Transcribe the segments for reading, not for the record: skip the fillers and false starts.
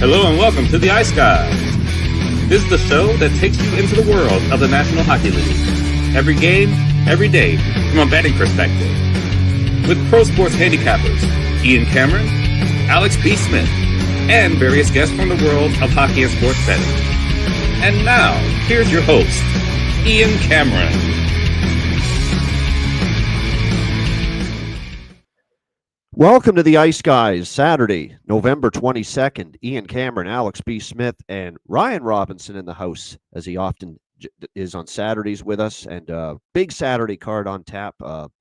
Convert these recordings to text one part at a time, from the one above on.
Hello and welcome to the Ice Guys. This is the show that takes you into the world of the National Hockey League. Every game, every day, from a betting perspective. With pro sports handicappers, Ian Cameron, Alex B. Smith, and various guests from the world of hockey and sports betting. And now, here's your host, Ian Cameron. Welcome to the Ice Guys, Saturday, November 22nd. Ian Cameron, Alex B. Smith, and Ryan Robinson in the house, as he often is on Saturdays with us. And big Saturday card on tap.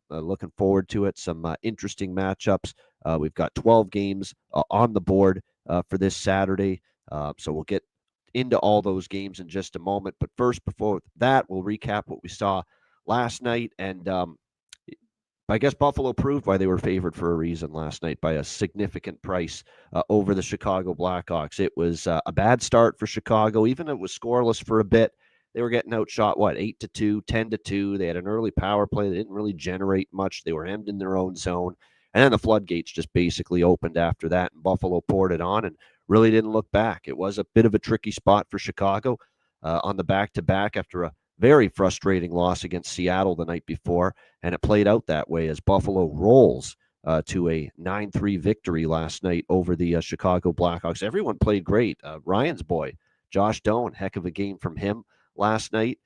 Looking forward to it. Some interesting matchups. We've got 12 games on the board for this Saturday. So we'll get into all those games in just a moment. But first, before that, we'll recap what we saw last night. And I guess Buffalo proved why they were favored for a reason last night by a significant price over the Chicago Blackhawks. It was a bad start for Chicago. Even if it was scoreless for a bit, they were getting outshot, 8-2, 10-2. They had an early power play. They didn't really generate much. They were hemmed in their own zone. And then the floodgates just basically opened after that, and Buffalo poured it on and really didn't look back. It was a bit of a tricky spot for Chicago on the back-to-back after a very frustrating loss against Seattle the night before, and it played out that way as Buffalo rolls to a 9-3 victory last night over the Chicago Blackhawks. Everyone played great. Ryan's boy, Josh Doan, heck of a game from him last night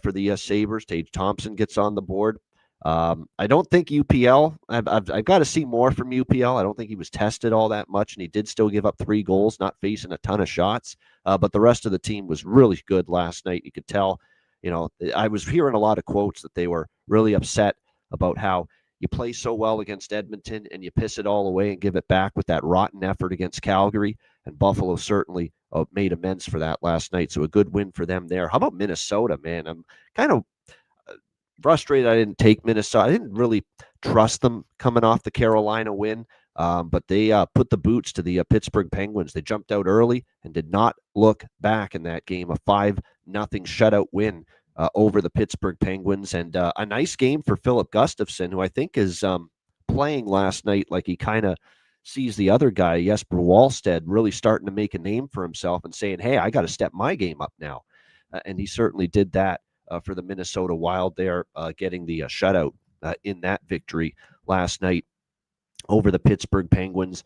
for the Sabres. Tage Thompson gets on the board. I don't think UPL, I've got to see more from UPL. I don't think he was tested all that much, and he did still give up 3 goals, not facing a ton of shots. But the rest of the team was really good last night. You could tell. You know, I was hearing a lot of quotes that they were really upset about how you play so well against Edmonton and you piss it all away and give it back with that rotten effort against Calgary. And Buffalo certainly made amends for that last night. So a good win for them there. How about Minnesota, man? I'm kind of frustrated I didn't take Minnesota. I didn't really trust them coming off the Carolina win. But they put the boots to the Pittsburgh Penguins. They jumped out early and did not look back in that game. A 5-0 shutout win over the Pittsburgh Penguins. And a nice game for Philip Gustafsson, who I think is playing last night like he kind of sees the other guy, Jesper Wallstedt, really starting to make a name for himself and saying, hey, I got to step my game up now. And he certainly did that for the Minnesota Wild there, getting the shutout in that victory last night over the Pittsburgh Penguins.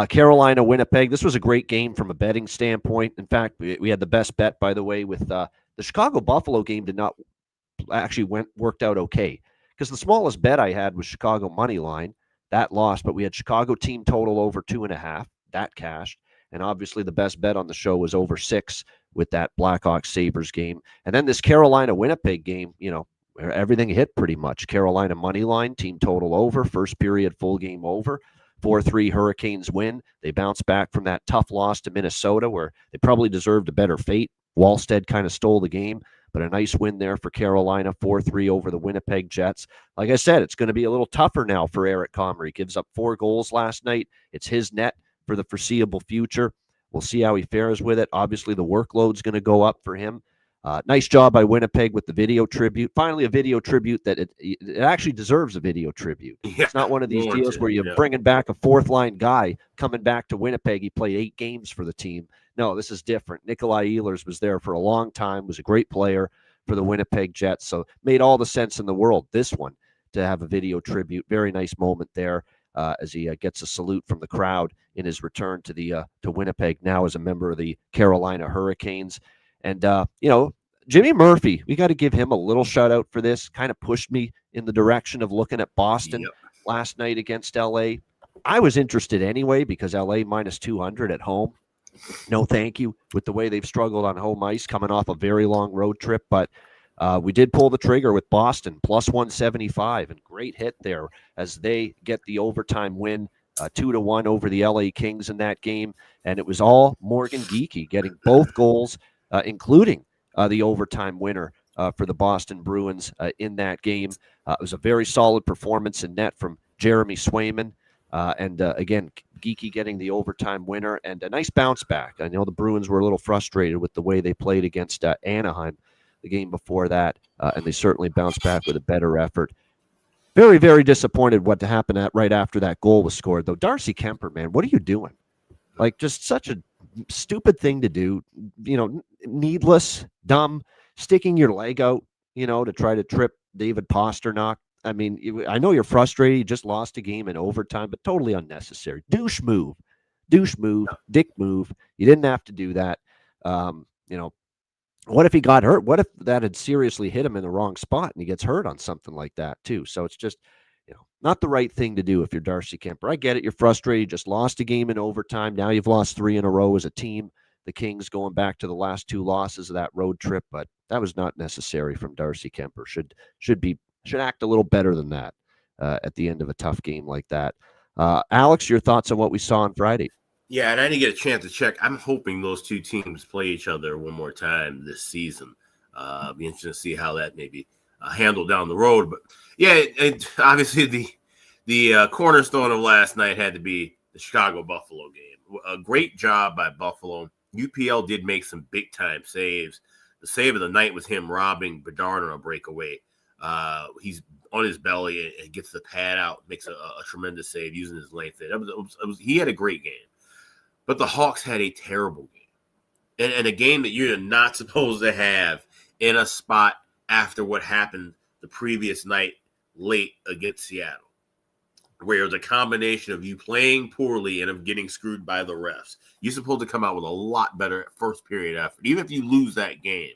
Carolina, Winnipeg. This was a great game from a betting standpoint. In fact, we had the best bet, by the way, with the Chicago Buffalo game did not actually worked out okay, because the smallest bet I had was Chicago money line. That lost, but we had Chicago team total over 2.5. That cashed. And obviously the best bet on the show was over 6 with that Blackhawks Sabres game. And then this Carolina Winnipeg game, you know, where everything hit pretty much. Carolina money line, team total over, first period full game over. 4-3 Hurricanes win. They bounce back from that tough loss to Minnesota where they probably deserved a better fate. Wallstedt kind of stole the game, but a nice win there for Carolina, 4-3 over the Winnipeg Jets. Like I said, it's going to be a little tougher now for Eric Comrie. He gives up 4 goals last night. It's his net for the foreseeable future. We'll see how he fares with it. Obviously, the workload's going to go up for him. Nice job by Winnipeg with the video tribute. Finally, a video tribute that it actually deserves a video tribute. Yeah, it's not one of these deals where you're bringing back a fourth-line guy coming back to Winnipeg. He played 8 games for the team. No, this is different. Nikolai Ehlers was there for a long time, was a great player for the Winnipeg Jets, so made all the sense in the world, this one, to have a video tribute. Very nice moment there as he gets a salute from the crowd in his return to to Winnipeg, now as a member of the Carolina Hurricanes. And, you know, Jimmy Murphy, we got to give him a little shout out for this. Kind of pushed me in the direction of looking at Boston last night against L.A. I was interested anyway because L.A. minus 200 at home. No, thank you, with the way they've struggled on home ice coming off a very long road trip. But we did pull the trigger with Boston, plus 175, and great hit there as they get the overtime win, 2-1 over the L.A. Kings in that game. And it was all Morgan Geekie getting both goals, including the overtime winner for the Boston Bruins in that game. It was a very solid performance in net from Jeremy Swayman. And again, Geekie getting the overtime winner and a nice bounce back. I know the Bruins were a little frustrated with the way they played against Anaheim the game before that, and they certainly bounced back with a better effort. Very, very disappointed what happened right after that goal was scored, though. Darcy Kemper, man, what are you doing? Like, just such a stupid thing to do, needless, dumb, sticking your leg out, to try to trip David Pasternak. I mean, I know you're frustrated. You just lost a game in overtime, but totally unnecessary. Douche move, dick move. You didn't have to do that. What if he got hurt? What if that had seriously hit him in the wrong spot and he gets hurt on something like that too? So it's just, not the right thing to do if you're Darcy Kemper. I get it. You're frustrated. You just lost a game in overtime. Now you've lost 3 in a row as a team. The Kings going back to the last 2 losses of that road trip, but that was not necessary from Darcy Kemper. Should act a little better than that at the end of a tough game like that. Alex, your thoughts on what we saw on Friday? Yeah, and I didn't get a chance to check. I'm hoping those 2 teams play each other one more time this season. Be interesting to see how that maybe handled down the road. But yeah, obviously the cornerstone of last night had to be the Chicago-Buffalo game. A great job by Buffalo. UPL did make some big-time saves. The save of the night was him robbing Bedard on a breakaway. He's on his belly and gets the pad out, makes a tremendous save using his length. He had a great game. But the Hawks had a terrible game. And a game that you're not supposed to have in a spot after what happened the previous night late against Seattle, where it was a combination of you playing poorly and of getting screwed by the refs. You're supposed to come out with a lot better first period effort. Even if you lose that game,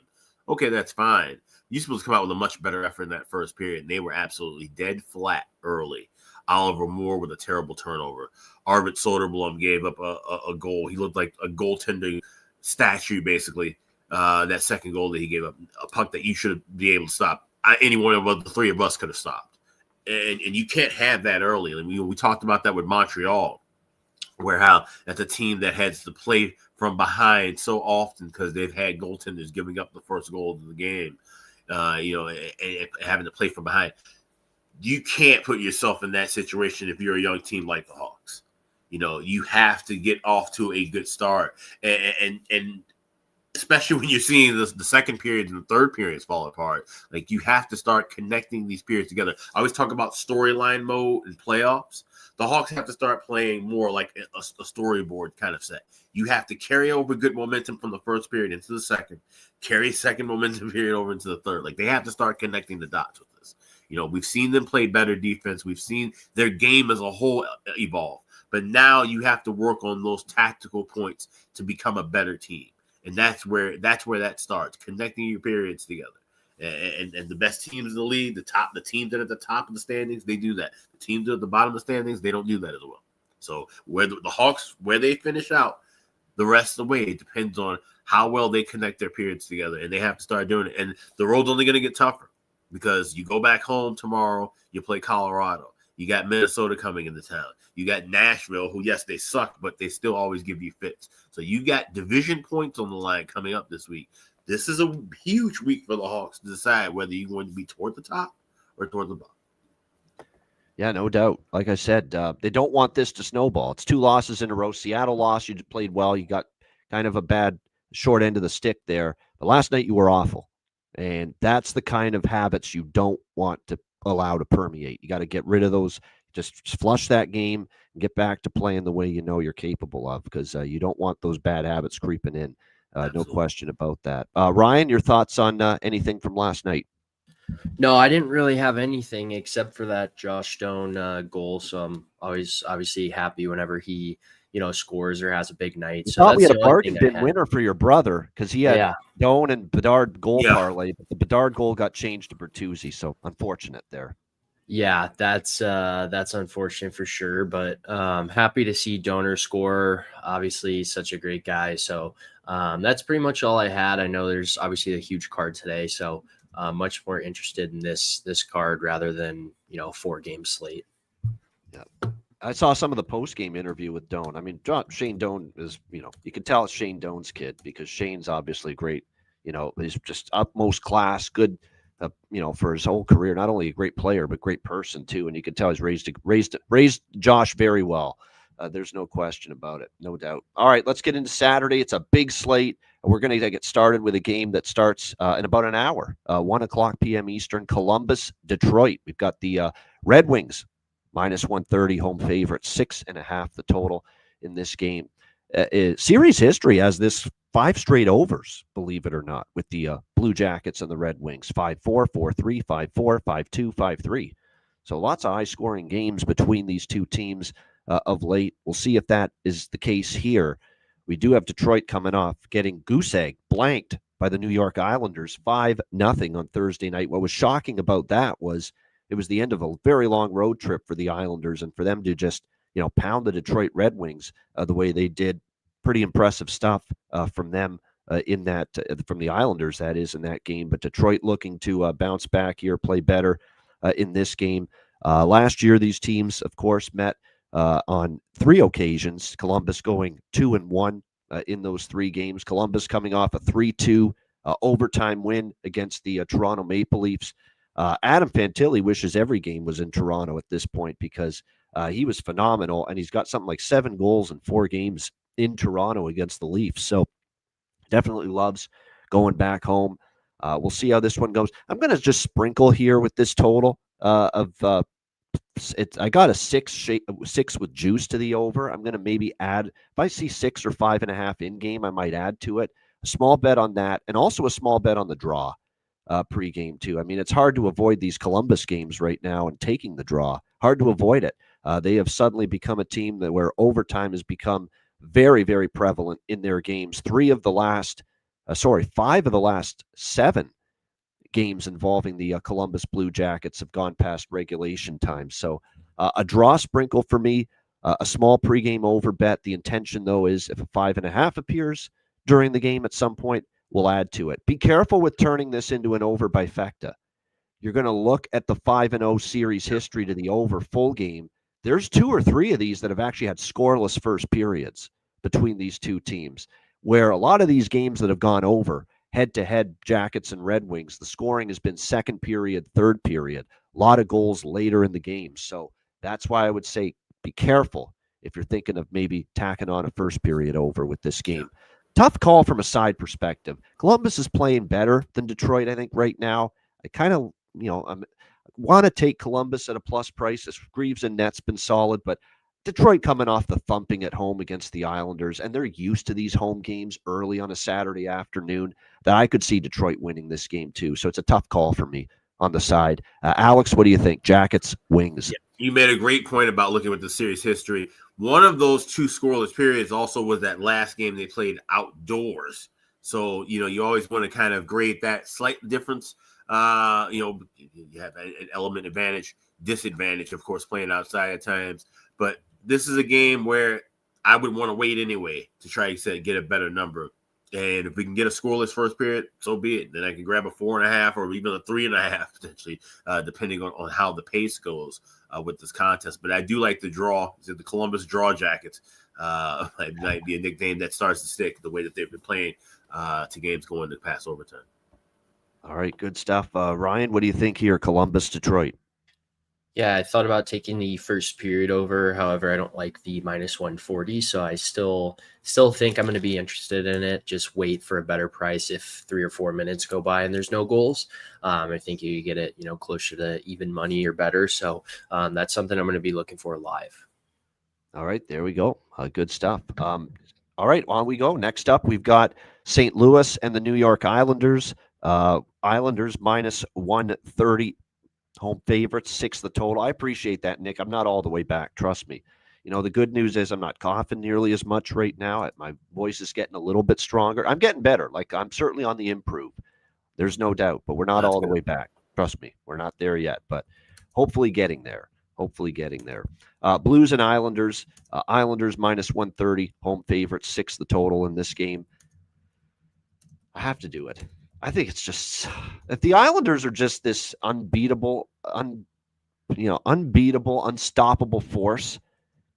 okay, that's fine. You're supposed to come out with a much better effort in that first period. And they were absolutely dead flat early. Oliver Moore with a terrible turnover. Arvid Soderblom gave up a goal. He looked like a goaltending statue, basically. That second goal that he gave up, a puck that you should be able to stop. Any one of the 3 of us could have stopped. And you can't have that early. And we talked about that with Montreal, where how that's a team that has to play from behind so often because they've had goaltenders giving up the first goal of the game, and having to play from behind. You can't put yourself in that situation if you're a young team like the Hawks. You have to get off to a good start. And especially when you're seeing the second period and the third periods fall apart, like you have to start connecting these periods together. I always talk about storyline mode in playoffs. The Hawks have to start playing more like a storyboard kind of set. You have to carry over good momentum from the first period into the second, carry second momentum period over into the third. Like they have to start connecting the dots with this. We've seen them play better defense. We've seen their game as a whole evolve. But now you have to work on those tactical points to become a better team. And that's where that starts, connecting your periods together. And the best teams in the league, the teams that are at the top of the standings, they do that. The teams that are at the bottom of the standings, they don't do that as well. So where the Hawks, where they finish out, the rest of the way, it depends on how well they connect their periods together. And they have to start doing it. And the road's only going to get tougher because you go back home tomorrow, you play Colorado. You got Minnesota coming into town. You got Nashville, who, yes, they suck, but they still always give you fits. So you got division points on the line coming up this week. This is a huge week for the Hawks to decide whether you're going to be toward the top or toward the bottom. Yeah, no doubt. Like I said, they don't want this to snowball. It's 2 losses in a row. Seattle lost. You played well. You got kind of a bad short end of the stick there. But last night you were awful. And that's the kind of habits you don't want to allow to permeate. You got to get rid of those. Just flush that game and get back to playing the way you know you're capable of, because you don't want those bad habits creeping in. No question about that. Ryan, your thoughts on anything from last night? No, I didn't really have anything except for that Josh Stone goal. So I'm always obviously happy whenever he, scores or has a big night. So that's we had a bargain bin winner for your brother because he had Stone and Bedard goal parlay, but the Bedard goal got changed to Bertuzzi. So unfortunate there. Yeah, that's unfortunate for sure, but happy to see Donor score. Obviously, such a great guy. So that's pretty much all I had. I know there's obviously a huge card today, so much more interested in this card rather than 4-game slate. Yeah, I saw some of the post-game interview with Doan. I mean, Shane Doan is you can tell it's Shane Doan's kid because Shane's obviously great. He's just utmost class, good. For his whole career, not only a great player, but great person too. And you can tell he's raised Josh very well. There's no question about it. No doubt. All right, let's get into Saturday. It's a big slate. We're going to get started with a game that starts in about an hour, 1:00 p.m. Eastern, Columbus, Detroit. We've got the Red Wings, -130 home favorite, 6.5 the total in this game. series history has this 5 straight overs, believe it or not, with the Blue Jackets and the Red Wings. 5-4, 4-3, 5-4, 5-2, 5-3. So lots of high-scoring games between these two teams of late. We'll see if that is the case here. We do have Detroit coming off getting goose egg blanked by the New York Islanders 5-0 on Thursday night. What was shocking about that was it was the end of a very long road trip for the Islanders, and for them to just pound the Detroit Red Wings the way they did. Pretty impressive stuff from them in that, from the Islanders, that is, in that game. But Detroit looking to bounce back here, play better in this game. Last year, these teams, of course, met on 3 occasions. Columbus going 2-1 in those 3 games. Columbus coming off a 3-2 overtime win against the Toronto Maple Leafs. Adam Fantilli wishes every game was in Toronto at this point because he was phenomenal, and he's got something like 7 goals in 4 games in Toronto against the Leafs. So definitely loves going back home. We'll see how this one goes. I'm going to just sprinkle here with this total of I got a 6 with juice to the over. I'm going to maybe add, if I see 6 or 5.5 in game, I might add to it. A small bet on that, and also a small bet on the draw pregame too. I mean, it's hard to avoid these Columbus games right now and taking the draw. Hard to avoid it. They have suddenly become a team where overtime has become very, very prevalent in their games. 5 of the last 7 games involving the Columbus Blue Jackets have gone past regulation time. So a draw sprinkle for me, a small pregame over bet. The intention, though, is if a 5.5 appears during the game at some point, we'll add to it. Be careful with turning this into an over by Fecta. You're going to look at the 5-0 series history to the over full game. There's 2 or 3 of these that have actually had scoreless first periods between these two teams, where a lot of these games that have gone over head-to-head, Jackets and Red Wings, the scoring has been second period, third period, a lot of goals later in the game. So that's why I would say be careful if you're thinking of maybe tacking on a first period over with this game. Tough call from a side perspective. Columbus is playing better than Detroit, I think, right now. I kind of, want to take Columbus at a plus price. This Greaves and net's been solid, but Detroit coming off the thumping at home against the Islanders, and they're used to these home games early on a Saturday afternoon, that I could see Detroit winning this game too. So it's a tough call for me on the side. Alex, what do you think? Jackets, Wings? Yeah, you made a great point about looking at the series history. One of those 2 scoreless periods also was that last game they played outdoors. So, you always want to kind of grade that slight difference. You have an element advantage, disadvantage, of course, playing outside at times. But this is a game where I would want to wait anyway to try to get a better number. And if we can get a scoreless first period, so be it. Then I can grab a 4.5 or even a 3.5 potentially, depending on how the pace goes with this contest. But I do like the draw. The Columbus Draw Jackets might be a nickname that starts to stick the way that they've been playing to games going to past overtime. All right, good stuff. Ryan, what do you think here, Columbus, Detroit? Yeah, I thought about taking the first period over. However, I don't like the -140, so I still think I'm going to be interested in it. Just wait for a better price if 3 or 4 minutes go by and there's no goals. I think you get it, closer to even money or better. So that's something I'm going to be looking for live. All right, there we go. Good stuff. All right, on we go. Next up, we've got St. Louis and the New York Islanders. Islanders -130. Home favorites, 6 the total. I appreciate that, Nick. I'm not all the way back. Trust me. The good news is I'm not coughing nearly as much right now. My voice is getting a little bit stronger. I'm getting better. Like, I'm certainly on the improve. There's no doubt, but we're not all the way back. Trust me. We're not there yet, but hopefully getting there. Blues and Islanders. Islanders -130. Home favorites, 6 the total in this game. I have to do it. I think it's just, if the Islanders are just this unbeatable, unstoppable force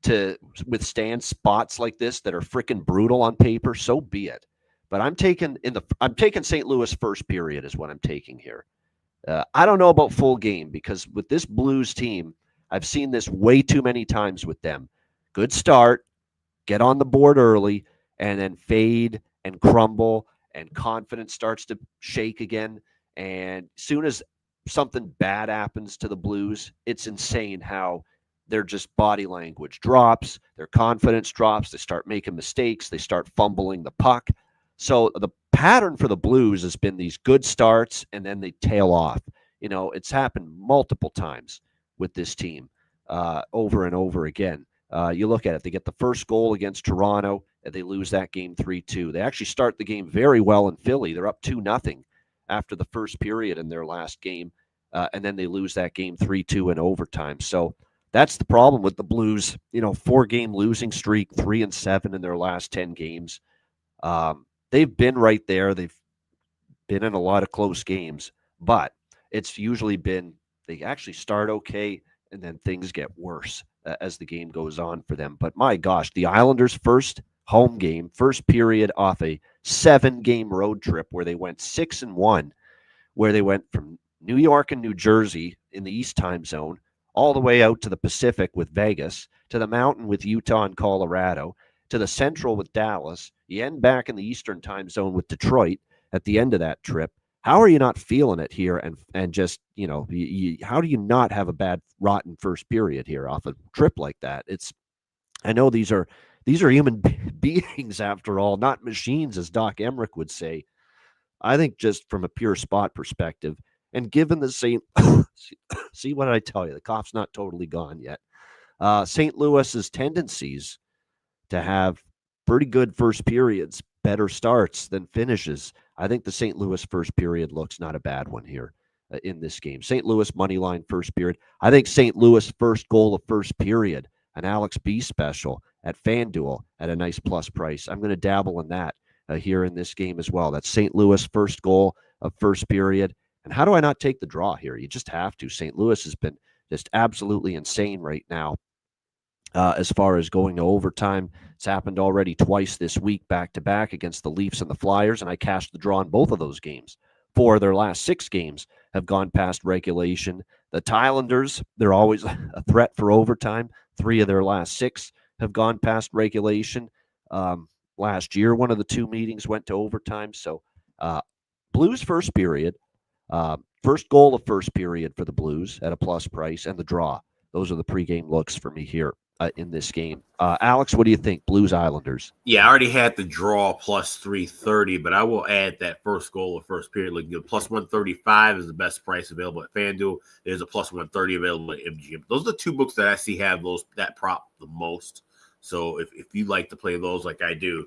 to withstand spots like this that are freaking brutal on paper, so be it. But I'm taking St. Louis first period is what I'm taking here. I don't know about full game, because with this Blues team, I've seen this way too many times with them. Good start, get on the board early, and then fade and crumble, and confidence starts to shake again. And as soon as something bad happens to the Blues, it's insane how their just body language drops, their confidence drops, they start making mistakes, they start fumbling the puck. So the pattern for the Blues has been these good starts and then they tail off. It's happened multiple times with this team over and over again. You look at it, they get the first goal against Toronto and they lose that game 3-2. They actually start the game very well in Philly. They're up 2-0 after the first period in their last game, and then they lose that game 3-2 in overtime. So that's the problem with the Blues. 4-game losing streak, 3-7 in their last 10 games. They've been right there. They've been in a lot of close games, but it's usually been they actually start okay and then things get worse as the game goes on for them. But my gosh, the Islanders' first home game, first period off a 7-game road trip where they went 6-1, where they went from New York and New Jersey in the East time zone all the way out to the Pacific with Vegas, to the Mountain with Utah and Colorado, to the Central with Dallas. You end back in the Eastern time zone with Detroit at the end of that trip. How are you not feeling it here? And just, how do you not have a bad, rotten first period here off a trip like that? I know these are human beings after all, not machines, as Doc Emmerich would say. I think just from a pure spot perspective, and given the St. see what did I tell you? The cough's not totally gone yet. St. Louis's tendencies to have pretty good first periods, better starts than finishes. I think the St. Louis first period looks not a bad one here in this game. St. Louis money line first period. I think St. Louis first goal of first period, an Alex B special at FanDuel at a nice plus price. I'm going to dabble in that here in this game as well. That's St. Louis first goal of first period. And how do I not take the draw here? You just have to. St. Louis has been just absolutely insane right now. As far as going to overtime, it's happened already twice this week, back-to-back against the Leafs and the Flyers, and I cashed the draw in both of those games. 4 of their last 6 games have gone past regulation. The Islanders, they're always a threat for overtime. 3 of their last 6 have gone past regulation. Last year, one of the 2 meetings went to overtime. So Blues first period, first goal of first period for the Blues at a plus price, and the draw. Those are the pregame looks for me here in this game. Alex, what do you think? Blues Islanders. Yeah, I already had the draw plus 330, but I will add that first goal of first period. Like, plus 135 is the best price available at FanDuel. There's a plus 130 available at MGM. Those are the 2 books that I see have that prop the most. So if you like to play those like I do,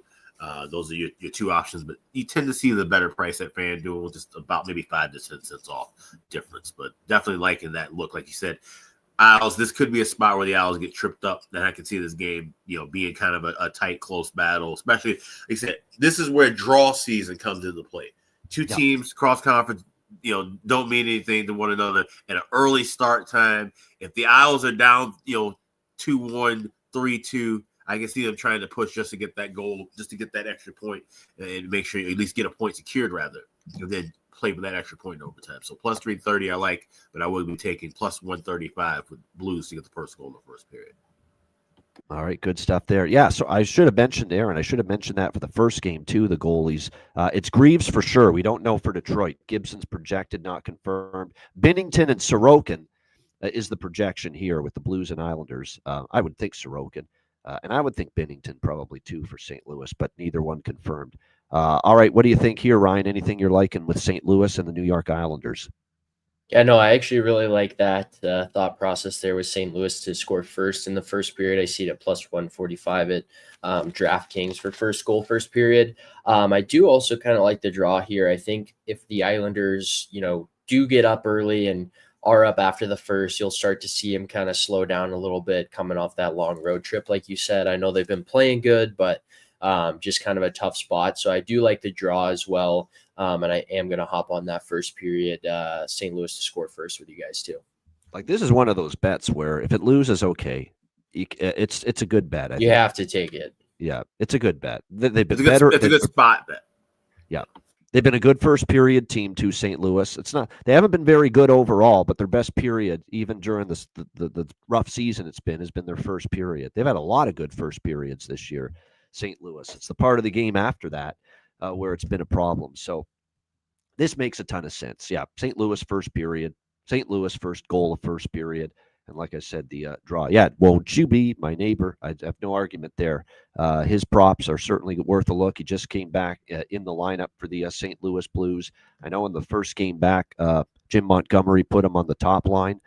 those are your 2 options. But you tend to see the better price at FanDuel, just about maybe 5 to 10 cents off difference. But definitely liking that look. Like you said, Isles, this could be a spot where the Isles get tripped up. Then I can see this game, being kind of a tight, close battle. Especially, like I said, this is where draw season comes into play. 2 teams, cross conference, don't mean anything to one another at an early start time. If the Isles are down, 2-1, 3-2, I can see them trying to push just to get that goal, just to get that extra point and make sure you at least get a point secured rather, and then play for that extra point in overtime. So plus 330 I like, but I would be taking plus 135 with Blues to get the first goal in the first period. All right, good stuff there. Yeah, so I should have mentioned, Aaron, I should have mentioned that for the first game too, the goalies. It's Greaves for sure. We don't know for Detroit. Gibson's projected, not confirmed. Binnington and Sorokin is the projection here with the Blues and Islanders. I would think Sorokin. And I would think Binnington probably too for St. Louis, but neither one confirmed. All right, what do you think here, Ryan? Anything you're liking with St. Louis and the New York Islanders? Yeah, no, I actually really like that thought process there with St. Louis to score first in the first period. I see it at plus 145 at DraftKings for first goal, first period. I do also kind of like the draw here. I think if the Islanders, do get up early and are up after the first, you'll start to see him kind of slow down a little bit coming off that long road trip. Like you said, I know they've been playing good, but just kind of a tough spot. So I do like the draw as well. And I am going to hop on that first period, St. Louis to score first with you guys too. Like, this is one of those bets where if it loses, okay, it's a good bet. You have to take it. Yeah, it's a good bet. They've been better. It's a good spot bet. Yeah. They've been a good first period team to St. Louis. They haven't been very good overall, but their best period, even during the rough season has been their first period. They've had a lot of good first periods this year, St. Louis. It's the part of the game after that where it's been a problem. So this makes a ton of sense. Yeah, St. Louis first period, St. Louis first goal of first period, And like I said, the draw. Yeah, won't you be my neighbor? I have no argument there. His props are certainly worth a look. He just came back in the lineup for the St. Louis Blues. I know in the first game back, Jim Montgomery put him on the top line.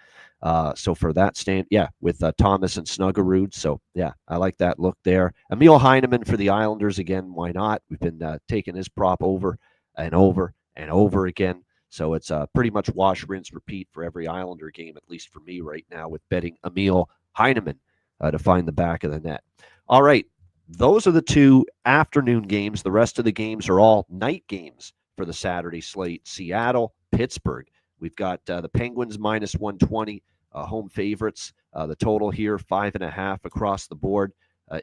So for that stand, with Thomas and Snuggerud. So, yeah, I like that look there. Emil Heineman for the Islanders again. Why not? We've been taking his prop over and over and over again. So it's pretty much wash, rinse, repeat for every Islander game, at least for me right now, with betting Emil Heineman to find the back of the net. All right, those are the 2 afternoon games. The rest of the games are all night games for the Saturday slate. Seattle, Pittsburgh. We've got the Penguins minus 120, home favorites. The total here, 5.5 across the board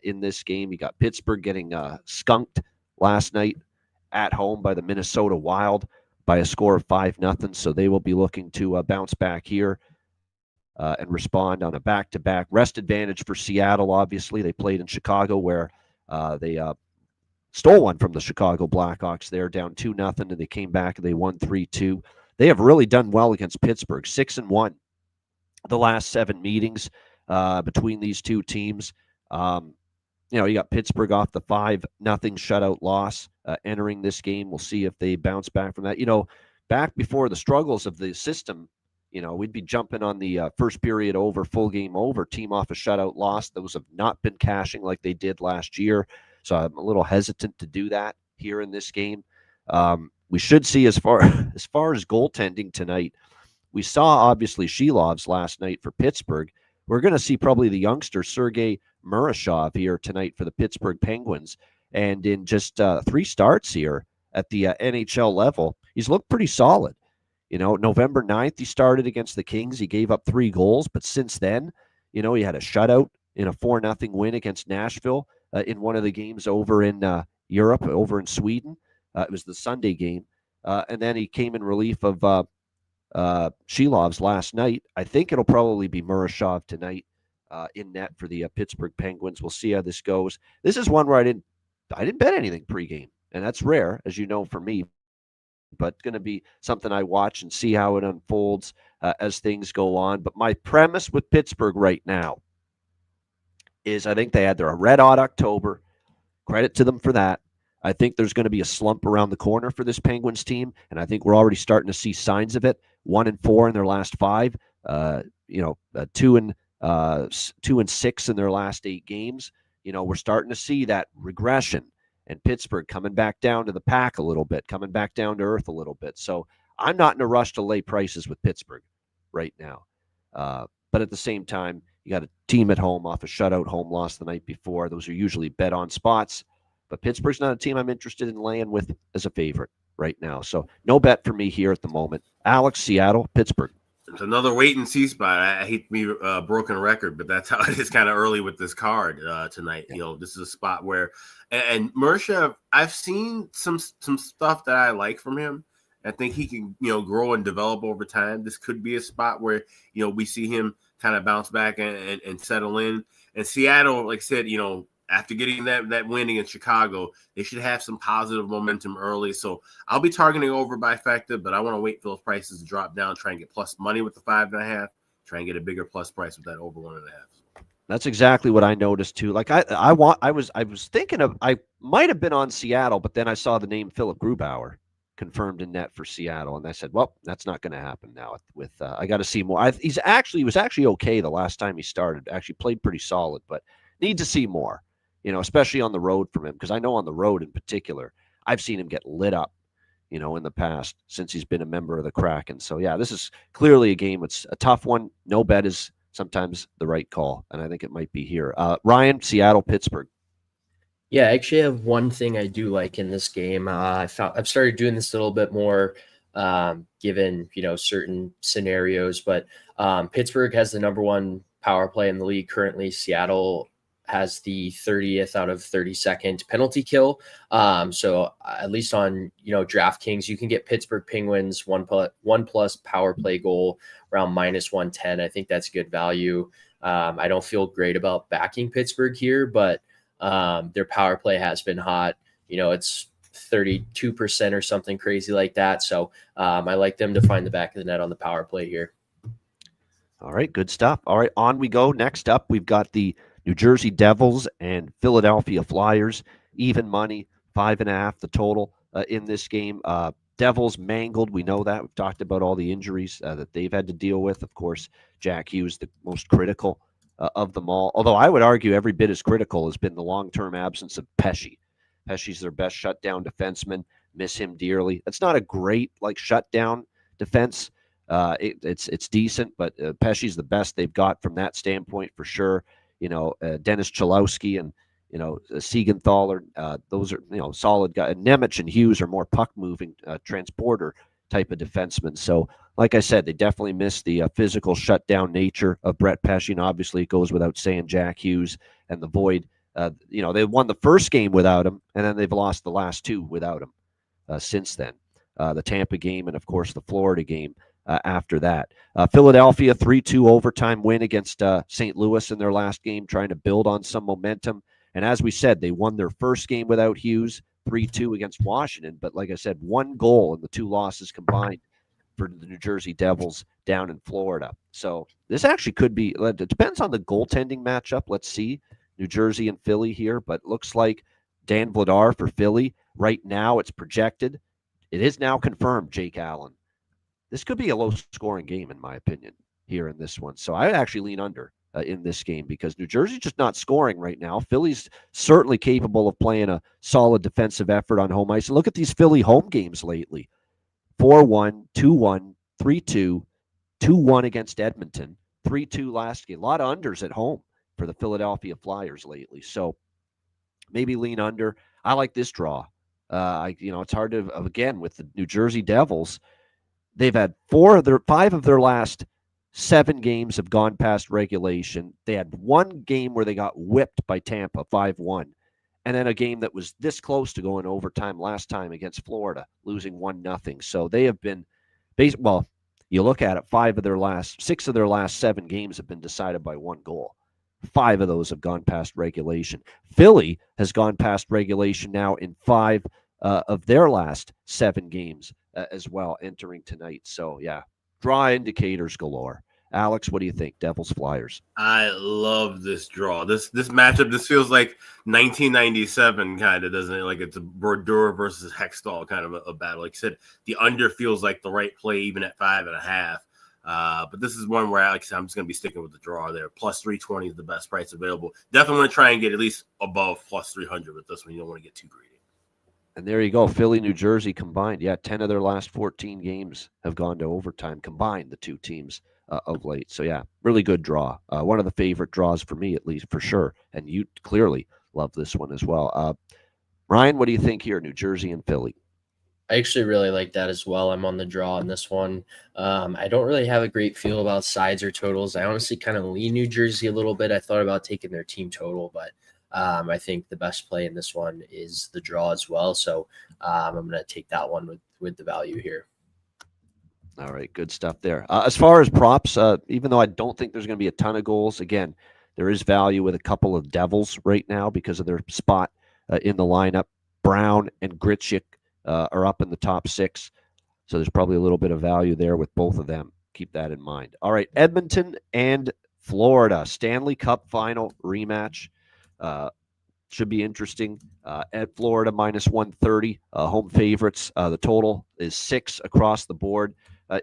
in this game. You got Pittsburgh getting skunked last night at home by the Minnesota Wild by a score of 5-0. So they will be looking to bounce back here and respond on a back-to-back. Rest advantage for Seattle, obviously. They played in Chicago where they stole one from the Chicago Blackhawks there, down 2-0, and they came back and they won 3-2. They have really done well against Pittsburgh, 6-1 the last 7 meetings between these two teams. You got Pittsburgh off the 5-0 shutout loss entering this game. We'll see if they bounce back from that. Back before the struggles of the system, we'd be jumping on the first period over, full game over, team off a shutout loss. Those have not been cashing like they did last year. So I'm a little hesitant to do that here in this game. We should see as far as goaltending tonight. We saw obviously Shilov's last night for Pittsburgh. We're going to see probably the youngster Sergei Murashov here tonight for the Pittsburgh Penguins. And in just 3 starts here at the NHL level, he's looked pretty solid. November 9th, he started against the Kings. He gave up 3 goals. But since then, he had a shutout in a 4-0 win against Nashville in one of the games over in Europe, over in Sweden. It was the Sunday game. And then he came in relief of Shilov's last night. I think it'll probably be Murashov tonight in net for the Pittsburgh Penguins. We'll see how this goes. This is one where I didn't bet anything pregame, and that's rare, as you know, for me. But it's going to be something I watch and see how it unfolds as things go on. But my premise with Pittsburgh right now is I think they had their red-hot October. Credit to them for that. I think there's going to be a slump around the corner for this Penguins team, and I think we're already starting to see signs of it. 1-4 in their last 5, 2-6 in their last 8 games. We're starting to see that regression, and Pittsburgh coming back down to the pack a little bit, coming back down to earth a little bit. So I'm not in a rush to lay prices with Pittsburgh right now. But at the same time, you got a team at home off a shutout home loss the night before. Those are usually bet on spots. But Pittsburgh's not a team I'm interested in laying with as a favorite right now. So no bet for me here at the moment. Alex, Seattle, Pittsburgh. It's another wait and see spot. I hate to be a broken record, but that's how it is kind of early with this card tonight. Yeah. This is a spot where, and Murashov, I've seen some stuff that I like from him. I think he can, grow and develop over time. This could be a spot where, we see him kind of bounce back and settle in. And Seattle, like I said, after getting that win against Chicago, they should have some positive momentum early. So I'll be targeting over bifecta, but I want to wait for those prices to drop down, try and get plus money with the 5.5, try and get a bigger plus price with that over 1.5. That's exactly what I noticed too. Like I was thinking of, I might have been on Seattle, but then I saw the name Philip Grubauer confirmed in net for Seattle, and I said, well, that's not going to happen now. With I got to see more. He was actually okay the last time he started. Actually played pretty solid, but need to see more. Especially on the road from him, because I know on the road in particular, I've seen him get lit up, in the past since he's been a member of the Kraken. So, yeah, this is clearly a game. It's a tough one. No bet is sometimes the right call, and I think it might be here. Ryan, Seattle, Pittsburgh. Yeah, I actually have one thing I do like in this game. I've started doing this a little bit more given, certain scenarios, but Pittsburgh has the number 1 power play in the league currently. Seattle has the 30th out of 32nd penalty kill. So at least on, DraftKings, you can get Pittsburgh Penguins 1 plus power play goal around -110. I think that's good value. I don't feel great about backing Pittsburgh here, but their power play has been hot. It's 32% or something crazy like that. So I like them to find the back of the net on the power play here. All right, good stuff. All right, on we go. Next up, we've got the New Jersey Devils and Philadelphia Flyers. Even money, 5.5 the total in this game. Devils mangled. We know that. We've talked about all the injuries that they've had to deal with. Of course, Jack Hughes, the most critical of them all. Although I would argue every bit as critical has been the long-term absence of Pesce. Pesce's their best shutdown defenseman. Miss him dearly. It's not a great shutdown defense. It's decent, but Pesce's the best they've got from that standpoint for sure. Dennis Cholowski and Siegenthaler, those are solid guys. Nemec and Hughes are more puck moving transporter type of defensemen. So, like I said, they definitely miss the physical shutdown nature of Brett Pesce, and obviously it goes without saying Jack Hughes and the Void. They won the first game without him, and then they've lost the last two without him since then. The Tampa game and, of course, the Florida game after that. Philadelphia, 3-2 overtime win against St. Louis in their last game, trying to build on some momentum. And as we said, they won their first game without Hughes, 3-2 against Washington. But like I said, 1 goal in the 2 losses combined for the New Jersey Devils down in Florida. So this actually could be, it depends on the goaltending matchup. Let's see, New Jersey and Philly here. But looks like Dan Vladar for Philly. Right now it's projected. It is now confirmed, Jake Allen. This could be a low-scoring game, in my opinion, here in this one. So I would actually lean under in this game because New Jersey's just not scoring right now. Philly's certainly capable of playing a solid defensive effort on home ice. And look at these Philly home games lately. 4-1, 2-1, 3-2, 2-1 against Edmonton, 3-2 last game. A lot of unders at home for the Philadelphia Flyers lately. So maybe lean under. I like this draw. It's hard to, again, with the New Jersey Devils, they've had 5 of their last 7 games have gone past regulation. They had 1 game where they got whipped by Tampa 5-1, and then a game that was this close to going overtime last time against Florida, losing 1-0. So they have been, you look at it, 6 of their last 7 games have been decided by 1 goal. 5 of those have gone past regulation. Philly has gone past regulation now in 5 of their last 7 games as well entering tonight. So, yeah, draw indicators galore. Alex, what do you think? Devils, Flyers. I love this draw. This matchup, this feels like 1997 kind of, doesn't it? Like it's a Brodeur versus Hextall kind of a battle. Like I said, the under feels like the right play even at 5.5. But this is one where I'm just going to be sticking with the draw there. Plus 320 is the best price available. Definitely want to try and get at least above plus 300 with this one. You don't want to get too greedy. And there you go. Philly, New Jersey combined. Yeah, 10 of their last 14 games have gone to overtime combined, the 2 teams of late. So, yeah, really good draw. One of the favorite draws for me, at least, for sure. And you clearly love this one as well. Ryan, what do you think here, New Jersey and Philly? I actually really like that as well. I'm on the draw on this one. I don't really have a great feel about sides or totals. I honestly kind of lean New Jersey a little bit. I thought about taking their team total, but I think the best play in this one is the draw as well. So I'm going to take that one with the value here. All right, good stuff there. As far as props, even though I don't think there's going to be a ton of goals, again, there is value with a couple of Devils right now because of their spot in the lineup. Brown and Gritschik are up in the top 6. So there's probably a little bit of value there with both of them. Keep that in mind. All right, Edmonton and Florida. Stanley Cup final rematch. Should be interesting. At Florida, minus 130. Home favorites. The total is 6 across the board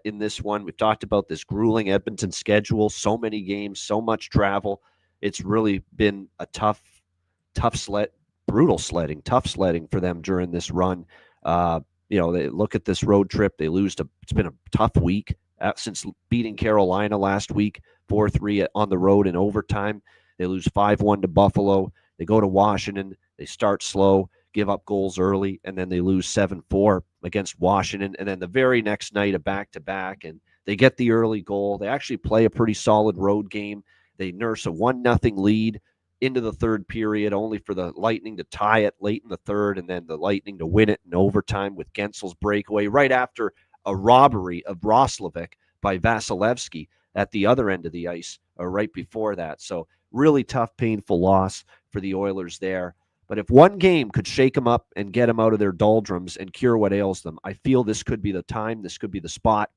in this one. We've talked about this grueling Edmonton schedule. So many games, so much travel. It's really been a tough sledding for them during this run. They look at this road trip. They lose to. It's been a tough week since beating Carolina last week, 4-3 on the road in overtime. They lose 5-1 to Buffalo. They go to Washington. They start slow, give up goals early, and then they lose 7-4 against Washington. And then the very next night, a back-to-back, and they get the early goal. They actually play a pretty solid road game. They nurse a 1-0 lead into the third period, only for the Lightning to tie it late in the third, and then the Lightning to win it in overtime with Gensel's breakaway right after a robbery of Roslovic by Vasilevsky at the other end of the ice right before that. So really tough, painful loss for the Oilers there. But if one game could shake them up and get them out of their doldrums and cure what ails them, I feel this could be the time, this could be the spot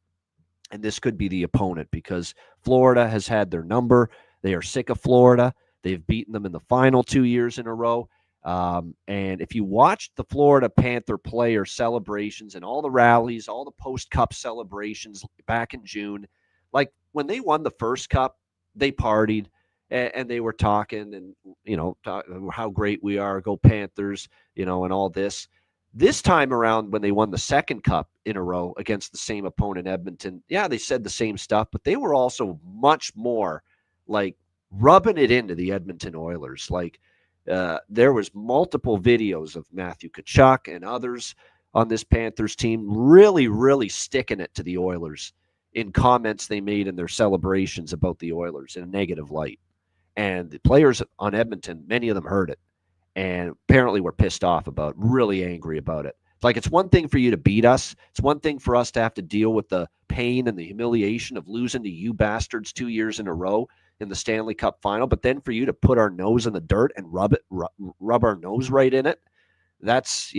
and this could be the opponent because Florida has had their number. They are sick of Florida. They've beaten them in the final 2 years in a row. And if you watched the Florida Panther player celebrations and all the rallies, all the post-cup celebrations back in June, like when they won the first cup, they partied and they were talking and, how great we are, go Panthers, and all this. This time around, when they won the second cup in a row against the same opponent, Edmonton, yeah, they said the same stuff, but they were also much more like rubbing it into the Edmonton Oilers. Like there was multiple videos of Matthew Tkachuk and others on this Panthers team really, really sticking it to the Oilers in comments they made in their celebrations about the Oilers in a negative light. And the players on Edmonton, many of them heard it. And apparently were pissed off about, really angry about it. Like, it's one thing for you to beat us. It's one thing for us to have to deal with the pain and the humiliation of losing to you bastards 2 years in a row in the Stanley Cup final. But then for you to put our nose in the dirt and rub our nose right in it, that's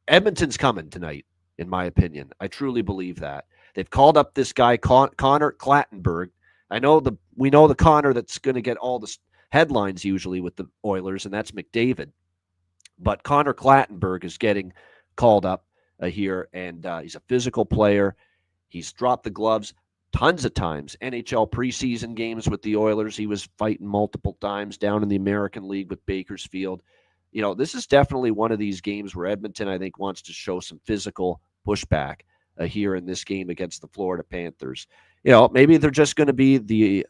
Edmonton's coming tonight, in my opinion. I truly believe that. They've called up this guy, Connor Clattenburg. We know the Connor that's going to get all the headlines usually with the Oilers, and that's McDavid. But Connor Clattenburg is getting called up here, and he's a physical player. He's dropped the gloves tons of times. NHL preseason games with the Oilers, he was fighting multiple times down in the American League with Bakersfield. This is definitely one of these games where Edmonton, I think, wants to show some physical pushback here in this game against the Florida Panthers. Maybe they're just going to be the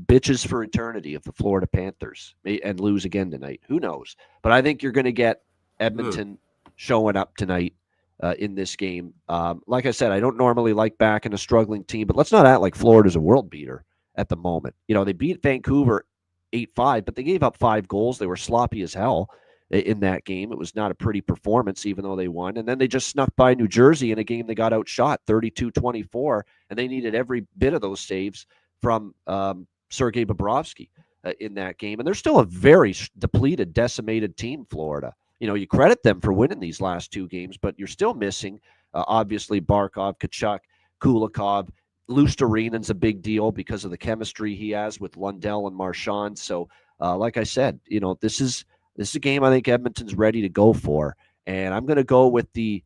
bitches for eternity of the Florida Panthers and lose again tonight. Who knows? But I think you're going to get Edmonton showing up tonight in this game. Like I said, I don't normally like backing a struggling team, but let's not act like Florida's a world beater at the moment. They beat Vancouver 8-5, but they gave up 5 goals. They were sloppy as hell in that game. It was not a pretty performance, even though they won. And then they just snuck by New Jersey in a game they got outshot 32-24, and they needed every bit of those saves from Sergei Bobrovsky in that game. And they're still a very depleted, decimated team, Florida. You credit them for winning these last 2 games, but you're still missing, obviously, Barkov, Tkachuk, Kulikov. Lustarinen's a big deal because of the chemistry he has with Lundell and Marchand. So, like I said, this is a game I think Edmonton's ready to go for. And I'm going to go with the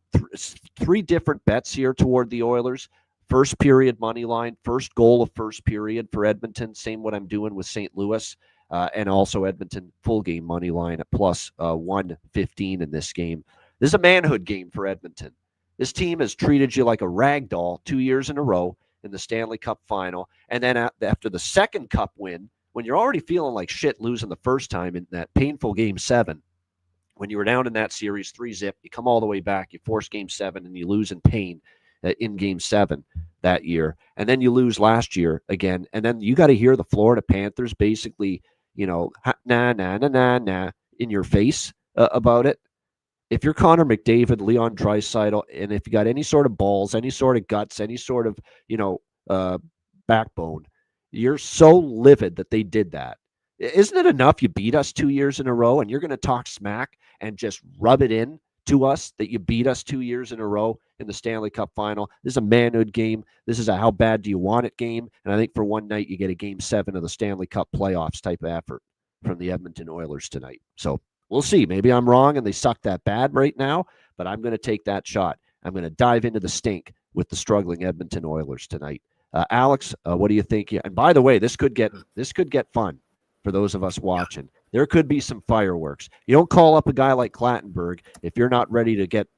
3 different bets here toward the Oilers. First period money line, first goal of first period for Edmonton. Same what I'm doing with St. Louis, and also Edmonton full game money line at plus 115 in this game. This is a manhood game for Edmonton. This team has treated you like a rag doll 2 years in a row in the Stanley Cup final. And then after the second cup win, when you're already feeling like shit losing the first time in that painful Game 7, when you were down in that series 3-0, you come all the way back, you force Game 7, and you lose in pain in Game 7 that year. And then you lose last year again. And then you got to hear the Florida Panthers basically, nah, in your face about it. If you're Connor McDavid, Leon Draisaitl, and if you got any sort of balls, any sort of guts, any sort of, backbone, you're so livid that they did that. Isn't it enough you beat us 2 years in a row and you're going to talk smack and just rub it in to us that you beat us 2 years in a row in the Stanley Cup final? This is a manhood game. This is a how bad do you want it game. And I think for one night you get a Game 7 of the Stanley Cup playoffs type of effort from the Edmonton Oilers tonight. So we'll see. Maybe I'm wrong and they suck that bad right now, but I'm going to take that shot. I'm going to dive into the stink with the struggling Edmonton Oilers tonight. Alex, what do you think? And by the way, this could get fun for those of us watching. There could be some fireworks. You don't call up a guy like Clattenburg if you're not ready to get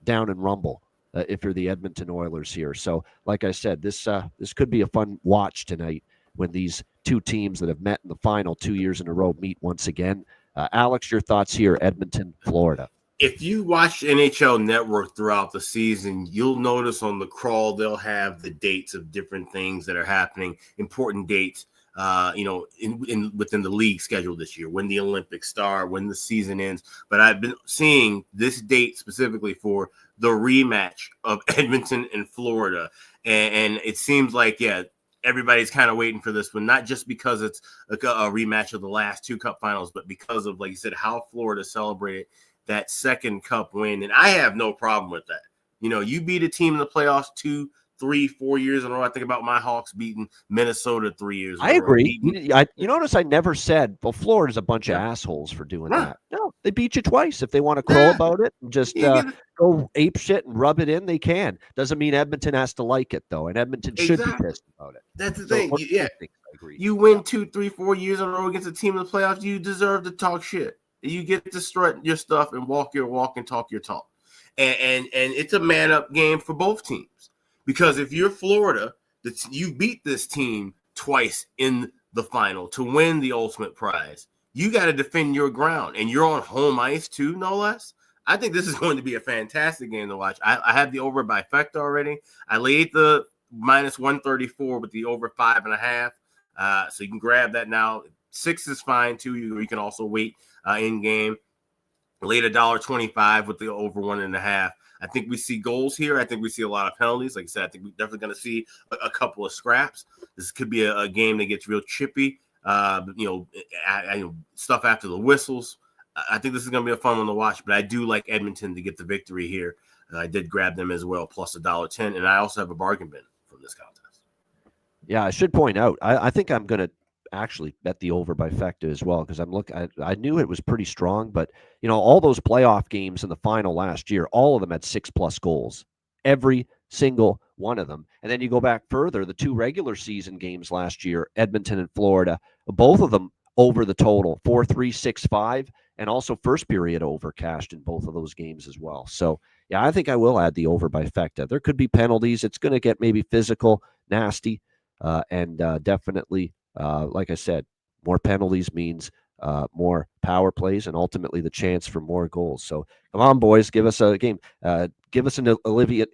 down and rumble. If you're the Edmonton Oilers here, so like I said, this could be a fun watch tonight when these 2 teams that have met in the final 2 years in a row meet once again. Alex, your thoughts here, Edmonton, Florida. If you watch NHL Network throughout the season, you'll notice on the crawl they'll have the dates of different things that are happening, important dates. Within the league schedule this year, when the Olympics start, when the season ends. But I've been seeing this date specifically for the rematch of Edmonton and Florida. And it seems like, everybody's kind of waiting for this one, not just because it's a rematch of the last 2 cup finals, but because of, like you said, how Florida celebrated that second cup win. And I have no problem with that. You beat a team in the playoffs 3-4 years in a row. I think about my Hawks beating Minnesota 3 years in a row. I agree. Beating, You notice I never said, well, Florida's a bunch of assholes for doing that. No, they beat you twice. If they want to crow about it and just go ape shit and rub it in, they can. Doesn't mean Edmonton has to like it, though, and Edmonton should be pissed about it. That's the thing. I agree. You win 2, 3, 4 years in a row against a team in the playoffs, you deserve to talk shit. You get to strut your stuff and walk your walk and talk your talk. And it's a man-up game for both teams. Because if you're Florida, you beat this team twice in the final to win the ultimate prize. You got to defend your ground, and you're on home ice too, no less. I think this is going to be a fantastic game to watch. I have the over by Fecta already. I laid the minus 134 with the over 5.5. So you can grab that now. 6 is fine too. You can also wait in game. Laid $1.25 with the over 1.5. I think we see goals here. I think we see a lot of penalties. Like I said, I think we're definitely going to see a couple of scraps. This could be a game that gets real chippy. Stuff after the whistles. I think this is going to be a fun one to watch. But I do like Edmonton to get the victory here. I did grab them as well, plus $1.10, and I also have a bargain bin from this contest. Yeah, I should point out. I think I'm going to actually bet the over by Fecta as well, because I knew it was pretty strong, but all those playoff games in the final last year, all of them had 6+ goals, every single one of them. And then you go back further, the 2 regular season games last year, Edmonton and Florida, both of them over the total, 4-3, 6-5, and also first period over cashed in both of those games as well. So yeah, I think I will add the over by Fecta. There could be penalties. It's going to get maybe physical, nasty, and definitely like I said, more penalties means more power plays and ultimately the chance for more goals. So come on, boys, give us a game. Give us an Olivia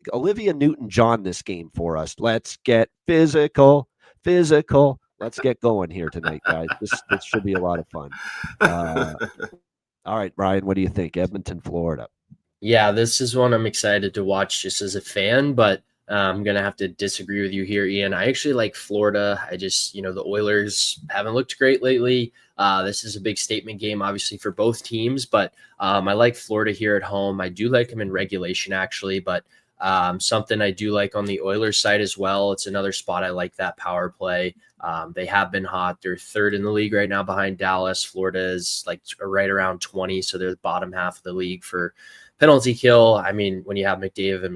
Newton-John this game for us. Let's get physical. Let's get going here tonight, guys. This should be a lot of fun. All right, Ryan, what do you think? Edmonton, Florida. Yeah, this is one I'm excited to watch just as a fan, but I'm going to have to disagree with you here, Ian. I actually like Florida. I just, the Oilers haven't looked great lately. This is a big statement game, obviously, for both teams, but I like Florida here at home. I do like them in regulation, actually, but something I do like on the Oilers side as well. It's another spot I like, that power play. They have been hot. They're 3rd in the league right now behind Dallas. Florida is like right around 20, so they're the bottom half of the league for penalty kill. I mean, when you have McDavid and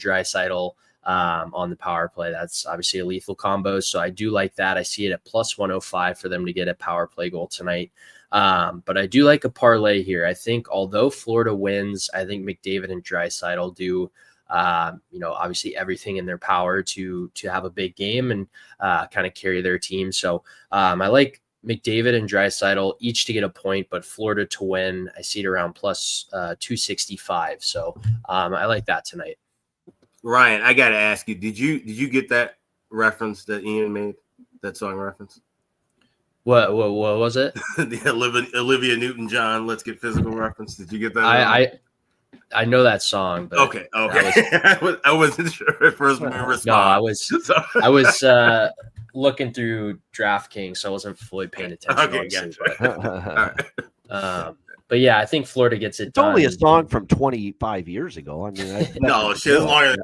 Draisaitl on the power play, that's obviously a lethal combo. So I do like that. I see it at plus 105 for them to get a power play goal tonight. But I do like a parlay here. I think although Florida wins, I think McDavid and Draisaitl do, obviously everything in their power to have a big game and kind of carry their team. So I like McDavid and Draisaitl each to get a point, but Florida to win, I see it around plus 265. So I like that tonight. Ryan, I got to ask you, did you get that reference that Ian made, that song reference? What was it? The Olivia Newton-John, Let's Get Physical reference. Did you get that? I know that song, but okay. I wasn't sure at first when you responded. No, I was looking through DraftKings, so I wasn't fully paying attention. Okay, gotcha. But yeah, I think Florida gets it. It's only a song from 25 years ago. I mean, no, shit, as long as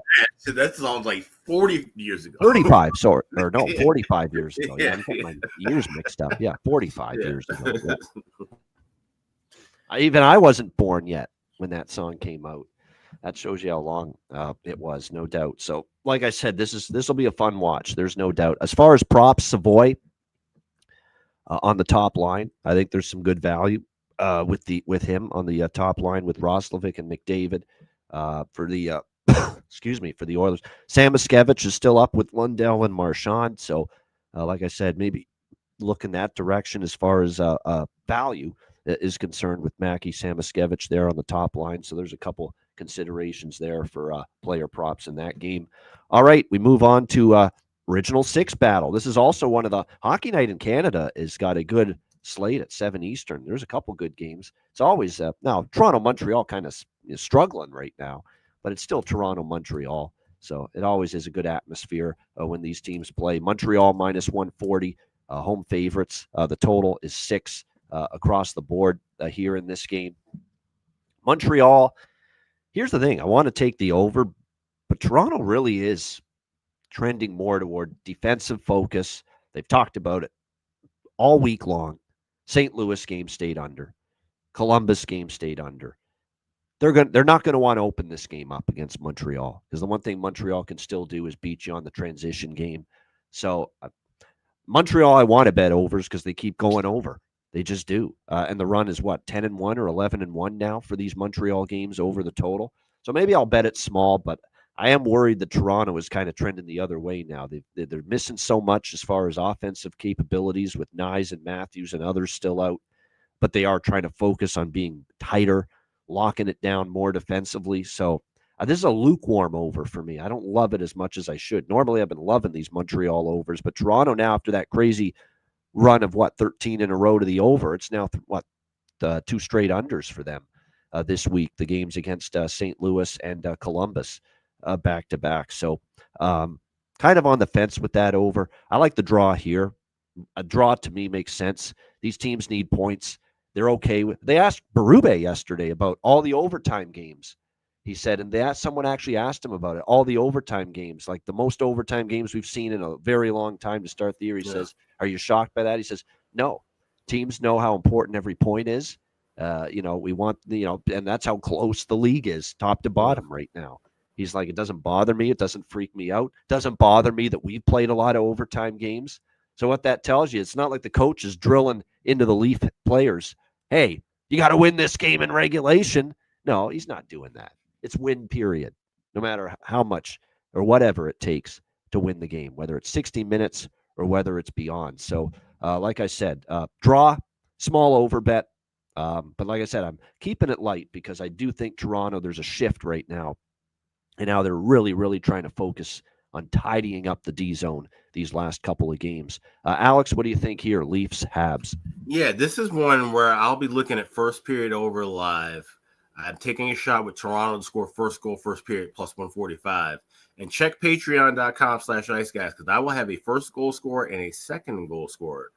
that song's like 40 years ago. 35, sorry, or no, 45 years ago. Yeah, I'm getting my years mixed up. Yeah, 45 years ago. Yeah. I wasn't born yet when that song came out. That shows you how long it was, no doubt. So, like I said, this will be a fun watch. There's no doubt. As far as props, Savoy on the top line, I think there's some good value with him on the top line with Roslovic and McDavid for the for the Oilers. Samoskevich is still up with Lundell and Marchand. So, like I said, maybe look in that direction as far as value is concerned with Mackie Samoskevich there on the top line. So there's a couple considerations there for player props in that game. All right, we move on to Original Six battle. This is also one of the Hockey Night in Canada has got a good slate at 7 Eastern. There's a couple good games. It's always now Toronto-Montreal kind of is struggling right now, but it's still Toronto-Montreal. So it always is a good atmosphere when these teams play. Montreal minus 140, home favorites. The total is 6 across the board here in this game. Montreal, here's the thing. I want to take the over, But Toronto really is trending more toward defensive focus. They've talked about it all week long. St. Louis game stayed under. Columbus game stayed under. They're not going to want to open this game up against Montreal, because the one thing Montreal can still do is beat you on the transition game. So Montreal, I want to bet overs because they keep going over. They just do. And the run is what, 10-1 or 11-1 now for these Montreal games over the total. So maybe I'll bet it small, but I am worried that Toronto is kind of trending the other way now. They're missing so much as far as offensive capabilities with Nyes and Matthews and others still out, but they are trying to focus on being tighter, locking it down more defensively. So this is a lukewarm over for me. I don't love it as much as I should. Normally, I've been loving these Montreal overs, but Toronto now, after that crazy run of 13 in a row to the over, it's now 2 straight unders for them this week. The games against St. Louis and Columbus back to back. So kind of on the fence with that over. I like the draw here. A draw to me makes sense. These teams need points. They're okay with. They asked Berube yesterday about all the overtime games. He said, and someone actually asked him about it. All the overtime games, like the most overtime games we've seen in a very long time to start the year. He says, "Are you shocked by that?" He says, "No. Teams know how important every point is. We want and that's how close the league is, top to bottom right now." He's like, "It doesn't bother me. It doesn't freak me out. It doesn't bother me that we've played a lot of overtime games." So what that tells you, it's not like the coach is drilling into the Leaf players, "Hey, you got to win this game in regulation." No, he's not doing that. It's win, period, no matter how much or whatever it takes to win the game, whether it's 60 minutes or whether it's beyond. So, like I said, draw, small over bet. But like I said, I'm keeping it light because I do think Toronto, there's a shift right now. And now they're really, really trying to focus on tidying up the D zone these last couple of games. Alex, what do you think here? Leafs, Habs. Yeah, this is one where I'll be looking at first period over live. I'm taking a shot with Toronto to score first goal, first period, plus 145. And check patreon.com/ice guys, because I will have a first goal scorer and a second goal scorer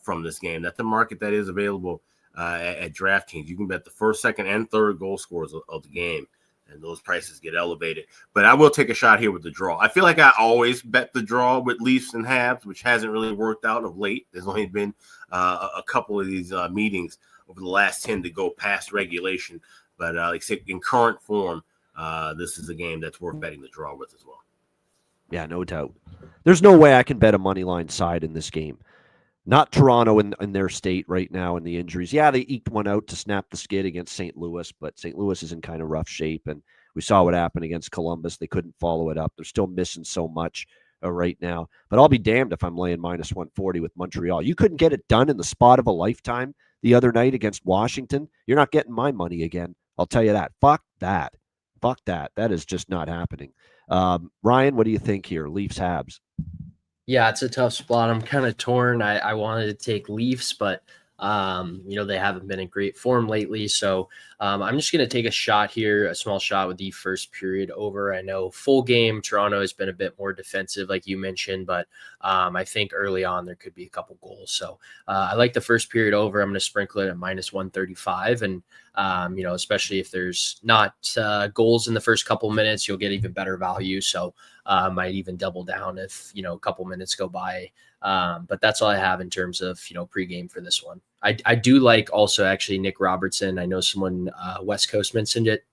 from this game. That's the market that is available at DraftKings. You can bet the first, second, and third goal scorers of the game, and those prices get elevated. But I will take a shot here with the draw. I feel like I always bet the draw with Leafs and Habs, which hasn't really worked out of late. There's only been a couple of these meetings over the last 10 to go past regulation. But like I say, in current form, this is a game that's worth betting the draw with as well. Yeah, no doubt. There's no way I can bet a money line side in this game. Not Toronto in their state right now and the injuries. Yeah, they eked one out to snap the skid against St. Louis, but St. Louis is in kind of rough shape, and we saw what happened against Columbus. They couldn't follow it up. They're still missing so much right now. But I'll be damned if I'm laying minus 140 with Montreal. You couldn't get it done in the spot of a lifetime the other night against Washington. You're not getting my money again. I'll tell you that. Fuck that. Fuck that. That is just not happening. Ryan, what do you think here? Leafs, Habs. Yeah, it's a tough spot. I'm kind of torn. I wanted to take Leafs, but they haven't been in great form lately. So I'm just going to take a shot here, a small shot with the first period over. I know full game, Toronto has been a bit more defensive, like you mentioned, but I think early on there could be a couple goals. So I like the first period over. I'm going to sprinkle it at minus 135. And, especially if there's not goals in the first couple minutes, you'll get even better value. So might even double down if, a couple minutes go by. But that's all I have in terms of, pregame for this one. I do like also actually Nick Robertson. I know someone West Coast mentioned it,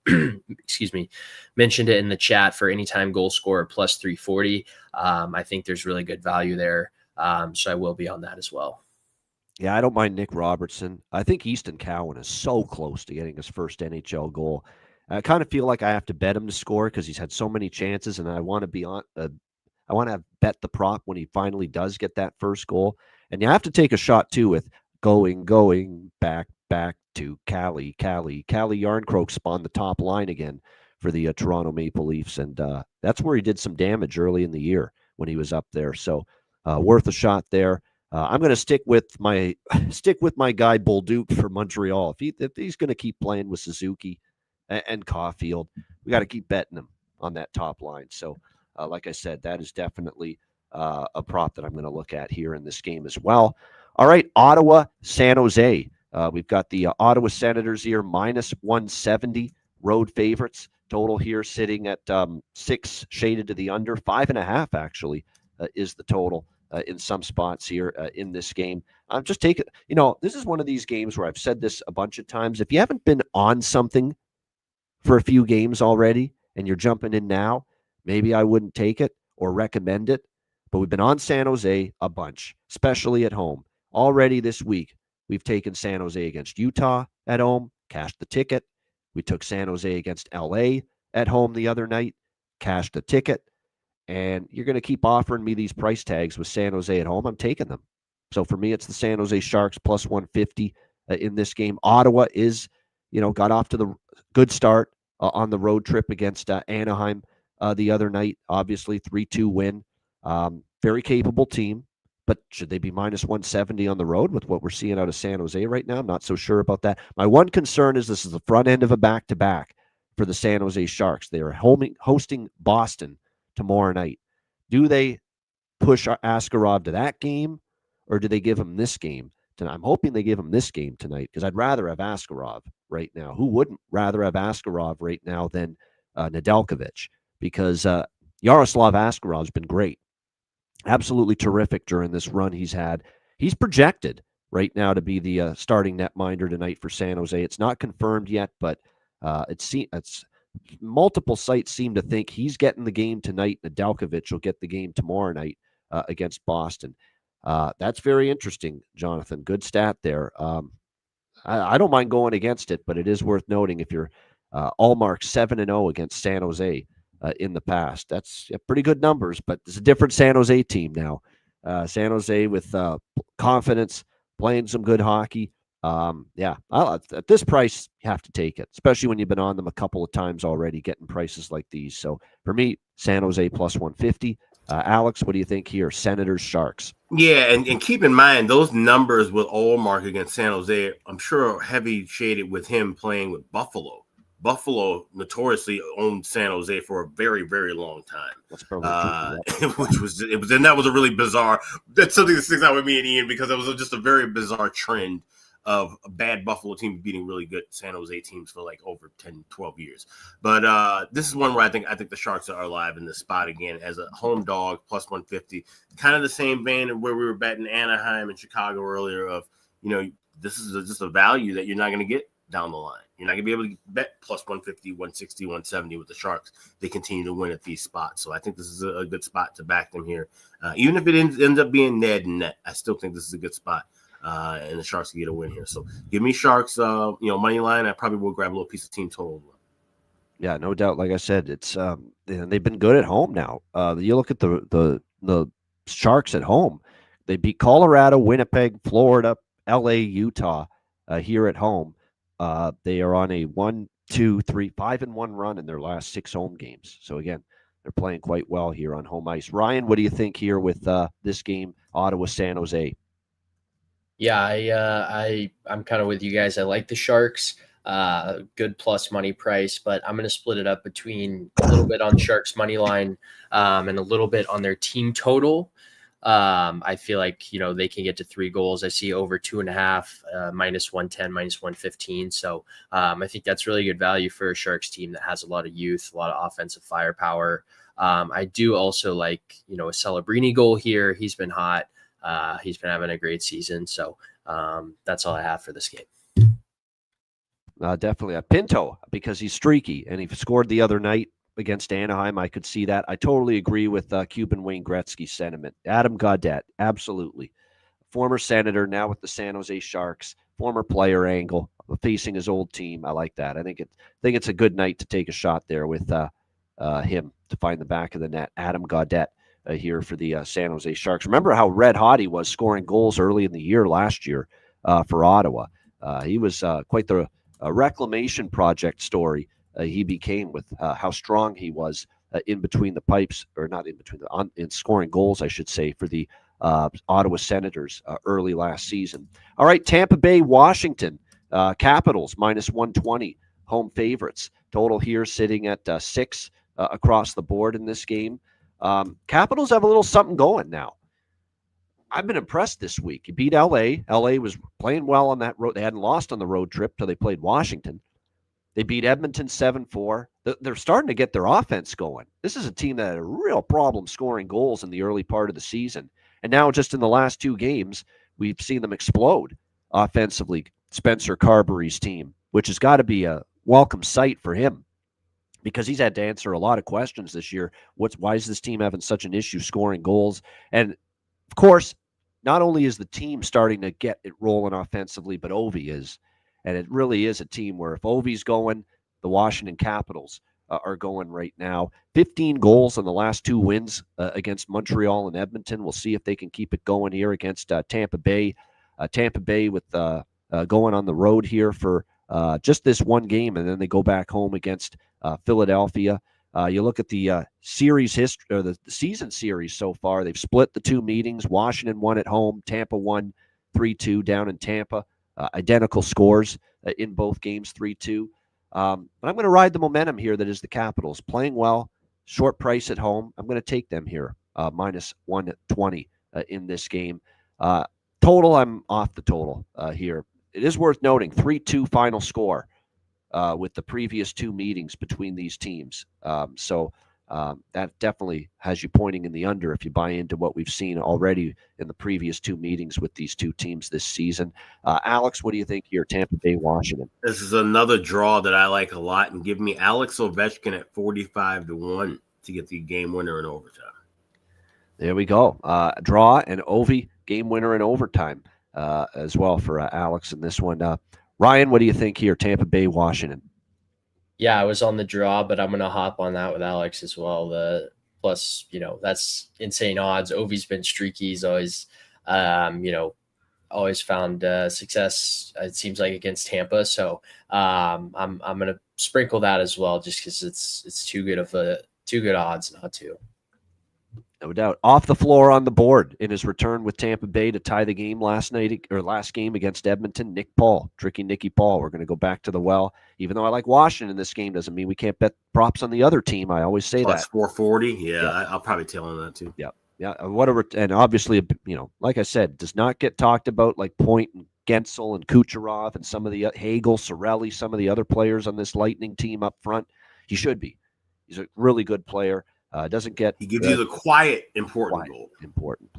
mentioned it in the chat for anytime goal scorer plus 340. I think there's really good value there. So I will be on that as well. Yeah, I don't mind Nick Robertson. I think Easton Cowan is so close to getting his first NHL goal. I kind of feel like I have to bet him to score because he's had so many chances, and I want to be on. I want to bet the prop when he finally does get that first goal. And you have to take a shot too with going back to Cali. Cali Yarncroke spawned the top line again for the Toronto Maple Leafs, and that's where he did some damage early in the year when he was up there. So worth a shot there. I'm going to stick with my guy Bolduc for Montreal. If he's going to keep playing with Suzuki and Caulfield, we got to keep betting him on that top line. So, like I said, that is definitely a prop that I'm going to look at here in this game as well. All right, Ottawa, San Jose. We've got the Ottawa Senators here, minus 170, road favorites. Total here sitting at 6, shaded to the under. 5.5 actually is the total in some spots here in this game. I'm just taking, this is one of these games where I've said this a bunch of times. If you haven't been on something for a few games already and you're jumping in now, maybe I wouldn't take it or recommend it. But we've been on San Jose a bunch, especially at home. Already this week, we've taken San Jose against Utah at home, cashed the ticket. We took San Jose against LA at home the other night, cashed the ticket. And you're going to keep offering me these price tags with San Jose at home. I'm taking them. So for me, it's the San Jose Sharks plus 150 in this game. Ottawa is, got off to the good start on the road trip against Anaheim the other night. Obviously, 3-2 win. Very capable team. But should they be minus 170 on the road with what we're seeing out of San Jose right now? I'm not so sure about that. My one concern is this is the front end of a back-to-back for the San Jose Sharks. They are hosting Boston tomorrow night. Do they push Askarov to that game, or do they give him this game tonight? I'm hoping they give him this game tonight because I'd rather have Askarov right now. Who wouldn't rather have Askarov right now than Nedeljkovic? Because Yaroslav Askarov's been great. Absolutely terrific during this run he's had. He's projected right now to be the starting netminder tonight for San Jose. It's not confirmed yet, but it's multiple sites seem to think he's getting the game tonight. Nedeljkovic will get the game tomorrow night against Boston. That's very interesting, Jonathan. Good stat there. I don't mind going against it, but it is worth noting if you're Allmark 7-0 against San Jose in the past. That's pretty good numbers, but it's a different San Jose team now. San Jose with confidence, playing some good hockey. At this price, you have to take it, especially when you've been on them a couple of times already, getting prices like these. So for me, San Jose plus 150. Alex, what do you think here? Senators, Sharks. Yeah, and keep in mind, those numbers with Allmark against San Jose, I'm sure are heavy shaded with him playing with Buffalo. Buffalo notoriously owned San Jose for a very, very long time. That's probably true. And that was a really bizarre. That's something that sticks out with me and Ian because it was just a very bizarre trend of a bad Buffalo team beating really good San Jose teams for like over 10, 12 years. But this is one where I think the Sharks are alive in this spot again as a home dog plus 150. Kind of the same vein of where we were betting Anaheim and Chicago earlier of, this is just a value that you're not going to get down the line. You're not going to be able to bet plus 150, 160, 170 with the Sharks. They continue to win at these spots. So I think this is a good spot to back them here. Even if it ends up being Ned and net, I still think this is a good spot. And the Sharks can get a win here. So give me Sharks, money line. I probably will grab a little piece of team total. Yeah, no doubt. Like I said, it's they've been good at home now. You look at the Sharks at home. They beat Colorado, Winnipeg, Florida, LA, Utah here at home. They are on a 5-1 run in their last 6 home games. So again, they're playing quite well here on home ice. Ryan, what do you think here with this game, Ottawa, San Jose? Yeah, I'm kind of with you guys. I like the Sharks. Good plus money price, but I'm going to split it up between a little bit on Sharks money line and a little bit on their team total. I feel like, they can get to 3 goals. I see over 2.5, minus 110, minus 115. So I think that's really good value for a Sharks team that has a lot of youth, a lot of offensive firepower. I do also like, a Celebrini goal here. He's been hot. He's been having a great season. So that's all I have for this game. Definitely a Pinto because he's streaky and he scored the other night against Anaheim. I could see that. I totally agree with Cuban Wayne Gretzky's sentiment. Adam Gaudette, absolutely. Former Senator, now with the San Jose Sharks. Former player angle, facing his old team. I like that. I think it's a good night to take a shot there with him to find the back of the net. Adam Gaudette here for the San Jose Sharks. Remember how red hot he was scoring goals early in the year last year for Ottawa. He was quite the reclamation project story he became with how strong he was in between the pipes, or not in between, in scoring goals, I should say, for the Ottawa Senators early last season. All right, Tampa Bay, Washington, Capitals, minus 120, home favorites. Total here sitting at 6 across the board in this game. Capitals have a little something going now. I've been impressed this week. You beat LA. LA was playing well on that road. They hadn't lost on the road trip till they played Washington. They beat Edmonton 7-4. They're starting to get their offense going. This is a team that had a real problem scoring goals in the early part of the season. And now just in the last 2 games, we've seen them explode offensively. Spencer Carberry's team, which has got to be a welcome sight for him because he's had to answer a lot of questions this year. Why is this team having such an issue scoring goals? And of course, not only is the team starting to get it rolling offensively, but Ovi is. And it really is a team where if Ovi's going, the Washington Capitals are going right now. 15 goals in the last 2 wins against Montreal and Edmonton. We'll see if they can keep it going here against Tampa Bay. Tampa Bay with going on the road here for just this one game, and then they go back home against Philadelphia. You look at the series history or the season series so far. They've split the 2 meetings. Washington won at home. Tampa won 3-2 down in Tampa. Identical scores in both games, 3-2. But I'm going to ride the momentum here that is the Capitals. Playing well, short price at home. I'm going to take them here, minus 120 in this game. Total, I'm off the total here. It is worth noting, 3-2 final score with the previous 2 meetings between these teams. So that definitely has you pointing in the under if you buy into what we've seen already in the previous 2 meetings with these 2 teams this season. Alex, what do you think here, Tampa Bay, Washington? This is another draw that I like a lot, and give me Alex Ovechkin at 45-1 to get the game winner in overtime. There we go. Draw and Ovi, game winner in overtime as well for Alex in this one. Ryan, what do you think here, Tampa Bay, Washington? Yeah, I was on the draw, but I'm going to hop on that with Alex as well. Plus, that's insane odds. Ovi's been streaky. He's always, always found success, it seems like, against Tampa. So I'm going to sprinkle that as well, just because it's too good odds not to. No doubt. Off the floor on the board in his return with Tampa Bay to tie the game last game against Edmonton, Nick Paul, tricky Nicky Paul. We're going to go back to the well. Even though I like Washington in this game, doesn't mean we can't bet props on the other team. I always say Plus that. 440. Yeah. I'll probably tail on that too. Yeah. Yeah. And obviously, like I said, does not get talked about like Point and Gensel and Kucherov and some of the Hagel, Sorelli, some of the other players on this Lightning team up front. He should be. He's a really good player. Doesn't get. He gives you the quiet, important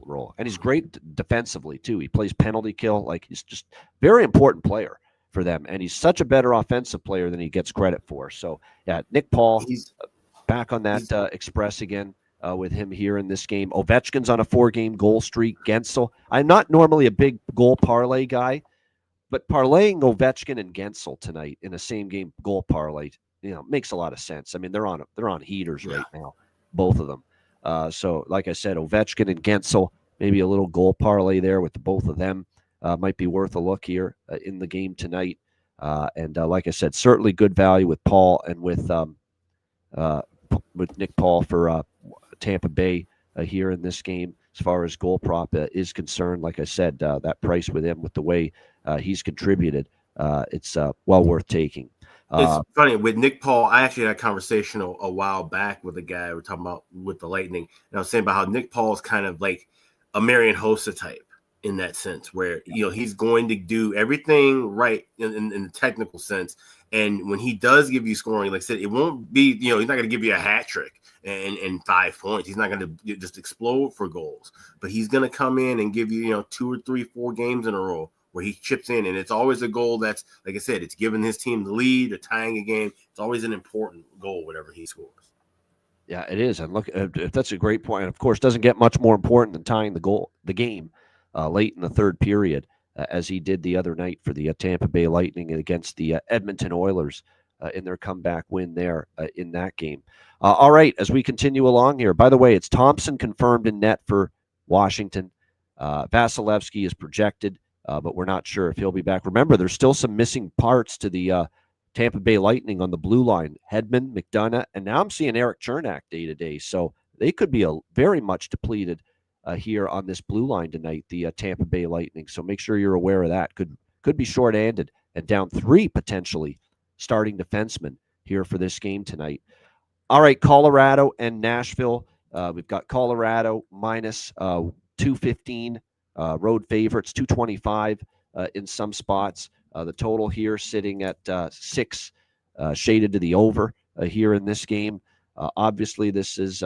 role, and he's great defensively too. He plays penalty kill, like he's just very important player for them, and he's such a better offensive player than he gets credit for. So, yeah, Nick Paul, he's back on that express again with him here in this game. Ovechkin's on a 4-game goal streak. Gensel, I'm not normally a big goal parlay guy, but parlaying Ovechkin and Gensel tonight in a same game goal parlay, makes a lot of sense. I mean, they're on heaters right now. Both of them. So, like I said, Ovechkin and Gensel, maybe a little goal parlay there with the both of them might be worth a look here in the game tonight. And like I said, certainly good value with Paul and with Nick Paul for Tampa Bay here in this game. As far as goal prop is concerned, like I said, that price with him, with the way he's contributed, it's well worth taking. It's funny with Nick Paul. I actually had a conversation a while back with a guy we're talking about with the Lightning, and I was saying about how Nick Paul is kind of like a Marian Hossa type in that sense, where he's going to do everything right in the technical sense, and when he does give you scoring, like I said, it won't be he's not going to give you a hat trick and 5 points. He's not going to just explode for goals, but he's going to come in and give you 2 or 3, 4 games in a row where he chips in, and it's always a goal that's, like I said, it's giving his team the lead or tying a game. It's always an important goal whenever he scores. Yeah, it is. And look, that's a great point. And of course, doesn't get much more important than tying the game late in the 3rd period, as he did the other night for the Tampa Bay Lightning against the Edmonton Oilers in their comeback win there in that game. All right, as we continue along here, by the way, it's Thompson confirmed in net for Washington. Vasilevsky is projected. But we're not sure if he'll be back. Remember, there's still some missing parts to the Tampa Bay Lightning on the blue line. Hedman, McDonough, and now I'm seeing Eric Chernak day-to-day. So they could be very much depleted here on this blue line tonight, the Tampa Bay Lightning. So make sure you're aware of that. Could be short-handed and down 3 potentially starting defensemen here for this game tonight. All right, Colorado and Nashville. We've got Colorado minus 215. Road favorites, 225 in some spots. The total here sitting at 6 shaded to the over here in this game. Obviously, this is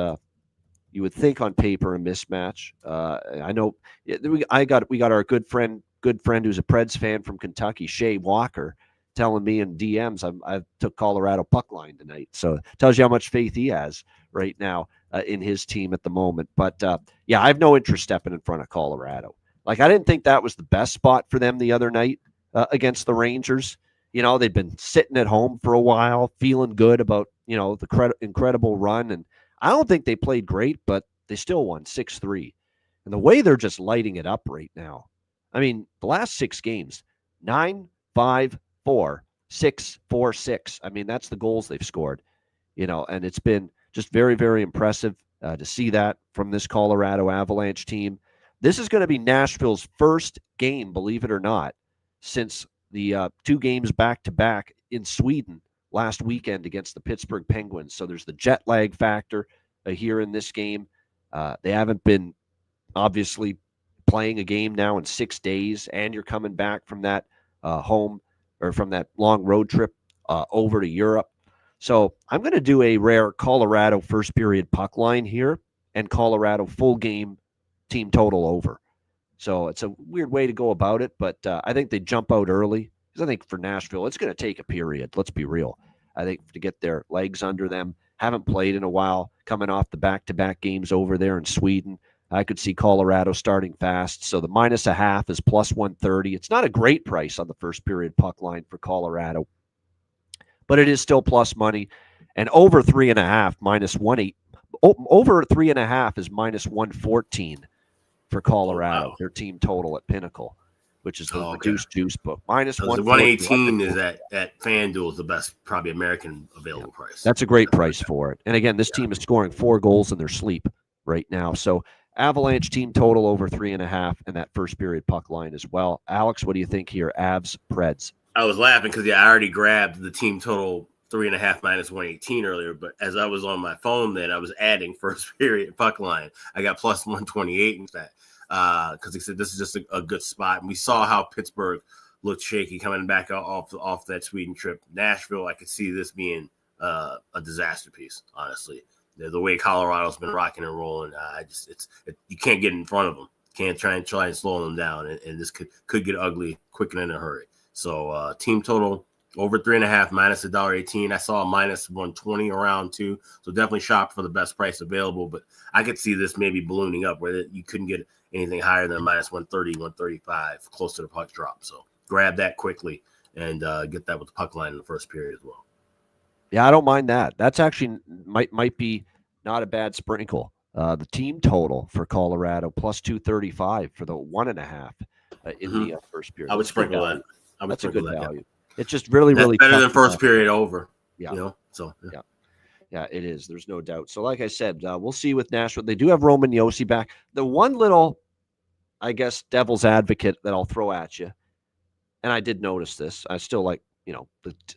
you would think on paper a mismatch. I know we got our good friend who's a Preds fan from Kentucky, Shea Walker, telling me in DMs I took Colorado puck line tonight. So it tells you how much faith he has right now in his team at the moment. But yeah, I have no interest stepping in front of Colorado. Like, I didn't think that was the best spot for them the other night against the Rangers. You know, they'd been sitting at home for a while, feeling good about, you know, the incredible run. And I don't think they played great, but they still won 6-3. And the way they're just lighting it up right now, I mean, the last 6 games, 9-5-4, 6-4-6. I mean, that's the goals they've scored, you know, and it's been just very, very impressive to see that from this Colorado Avalanche team. This is going to be Nashville's first game, believe it or not, since the 2 games back-to-back in Sweden last weekend against the Pittsburgh Penguins. So there's the jet lag factor here in this game. They haven't been obviously playing a game now in 6 days, and you're coming back from that home or from that long road trip over to Europe. So I'm going to do a rare Colorado first period puck line here and Colorado full game team total over. So it's a weird way to go about it, but I think they jump out early because I think for Nashville, it's going to take a period. Let's be real. I think to get their legs under them, haven't played in a while, coming off the back-to-back games over there in Sweden. I could see Colorado starting fast. So the -0.5 is +130. It's not a great price on the first period puck line for Colorado, but it is still plus money. And over 3.5 -1.8. Over 3.5 is -114 for Colorado. Oh, wow. Their team total at Pinnacle, which is the reduced juice book. -118 -118 is at FanDuel is the best, probably American available price. That's a great price for it. And again, this team is scoring 4 goals in their sleep right now. So Avalanche team total over 3.5 and that first period puck line as well. Alex, what do you think here? Avs, Preds. I was laughing because I already grabbed the team total 3.5 -118 earlier, but as I was on my phone, then I was adding first period puck line. I got +128 in fact, because he said this is just a good spot. And we saw how Pittsburgh looked shaky coming back off that Sweden trip. Nashville, I could see this being a disaster piece, honestly. The way Colorado's been rocking and rolling, you can't get in front of them. Can't try and slow them down, and this could get ugly quick and in a hurry. So team total over 3.5 -1.18. I saw a -120 around too. So definitely shop for the best price available. But I could see this maybe ballooning up where you couldn't get anything higher than -130, 135, close to the puck drop. So grab that quickly and get that with the puck line in the first period as well. Yeah, I don't mind that. That's actually might be not a bad sprinkle. The team total for Colorado +235 for the 1.5 in the first period. I would sprinkle that. That's a good value. It's just really better than first period over. Yeah. You know? So yeah, it is. There's no doubt. So like I said, we'll see with Nashville. They do have Roman Josi back. The one little, I guess, devil's advocate that I'll throw at you, and I did notice this. I still like,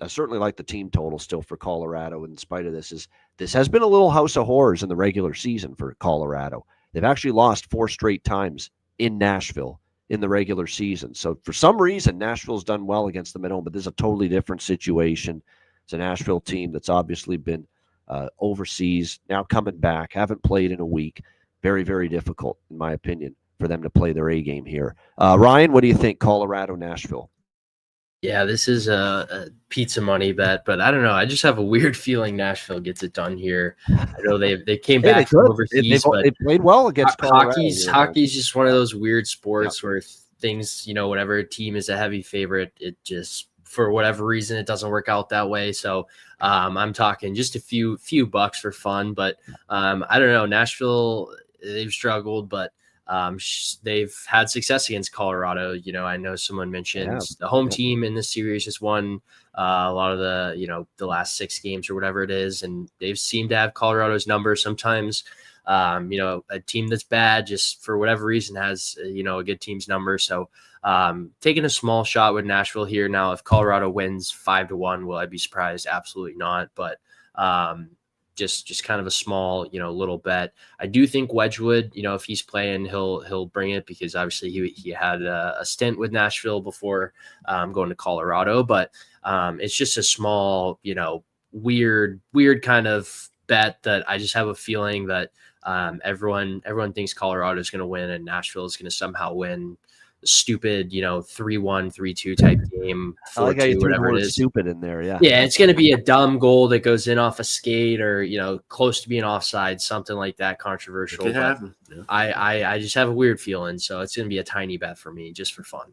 I certainly like the team total still for Colorado in spite of this. This has been a little house of horrors in the regular season for Colorado. They've actually lost 4 straight times in Nashville in the regular season. So for some reason, Nashville's done well against them at home, but this is a totally different situation. It's a Nashville team that's obviously been overseas, now coming back, haven't played in a week. Very, very difficult, in my opinion, for them to play their A game here. Ryan, what do you think, Colorado, Nashville? Yeah, this is a pizza money bet, but I don't know. I just have a weird feeling Nashville gets it done here. I know they came back from overseas, but they played well against Colorado. Hockey's just one of those weird sports where things, whenever a team is a heavy favorite, it just, for whatever reason, it doesn't work out that way. So I'm talking just a few bucks for fun, but I don't know. Nashville, they've struggled, but they've had success against Colorado. I know someone mentioned the home team in this series has won a lot of the last 6 games or whatever it is, and they've seemed to have Colorado's number. Sometimes, a team that's bad just for whatever reason has a good team's number. So taking a small shot with Nashville here. Now, if Colorado wins 5-1, will I be surprised? Absolutely not. But just kind of a small, little bet. I do think Wedgwood, if he's playing, he'll bring it, because obviously he had a stint with Nashville before going to Colorado, but it's just a small, weird kind of bet that I just have a feeling that everyone thinks Colorado is going to win and Nashville is going to somehow win. Stupid, 3-1, 3-2 type game, 4-2, whatever it is. Stupid in there, yeah. Yeah, it's going to be a dumb goal that goes in off a skate, or close to being offside, something like that, controversial. It could happen. Yeah. I just have a weird feeling, so it's going to be a tiny bet for me, just for fun.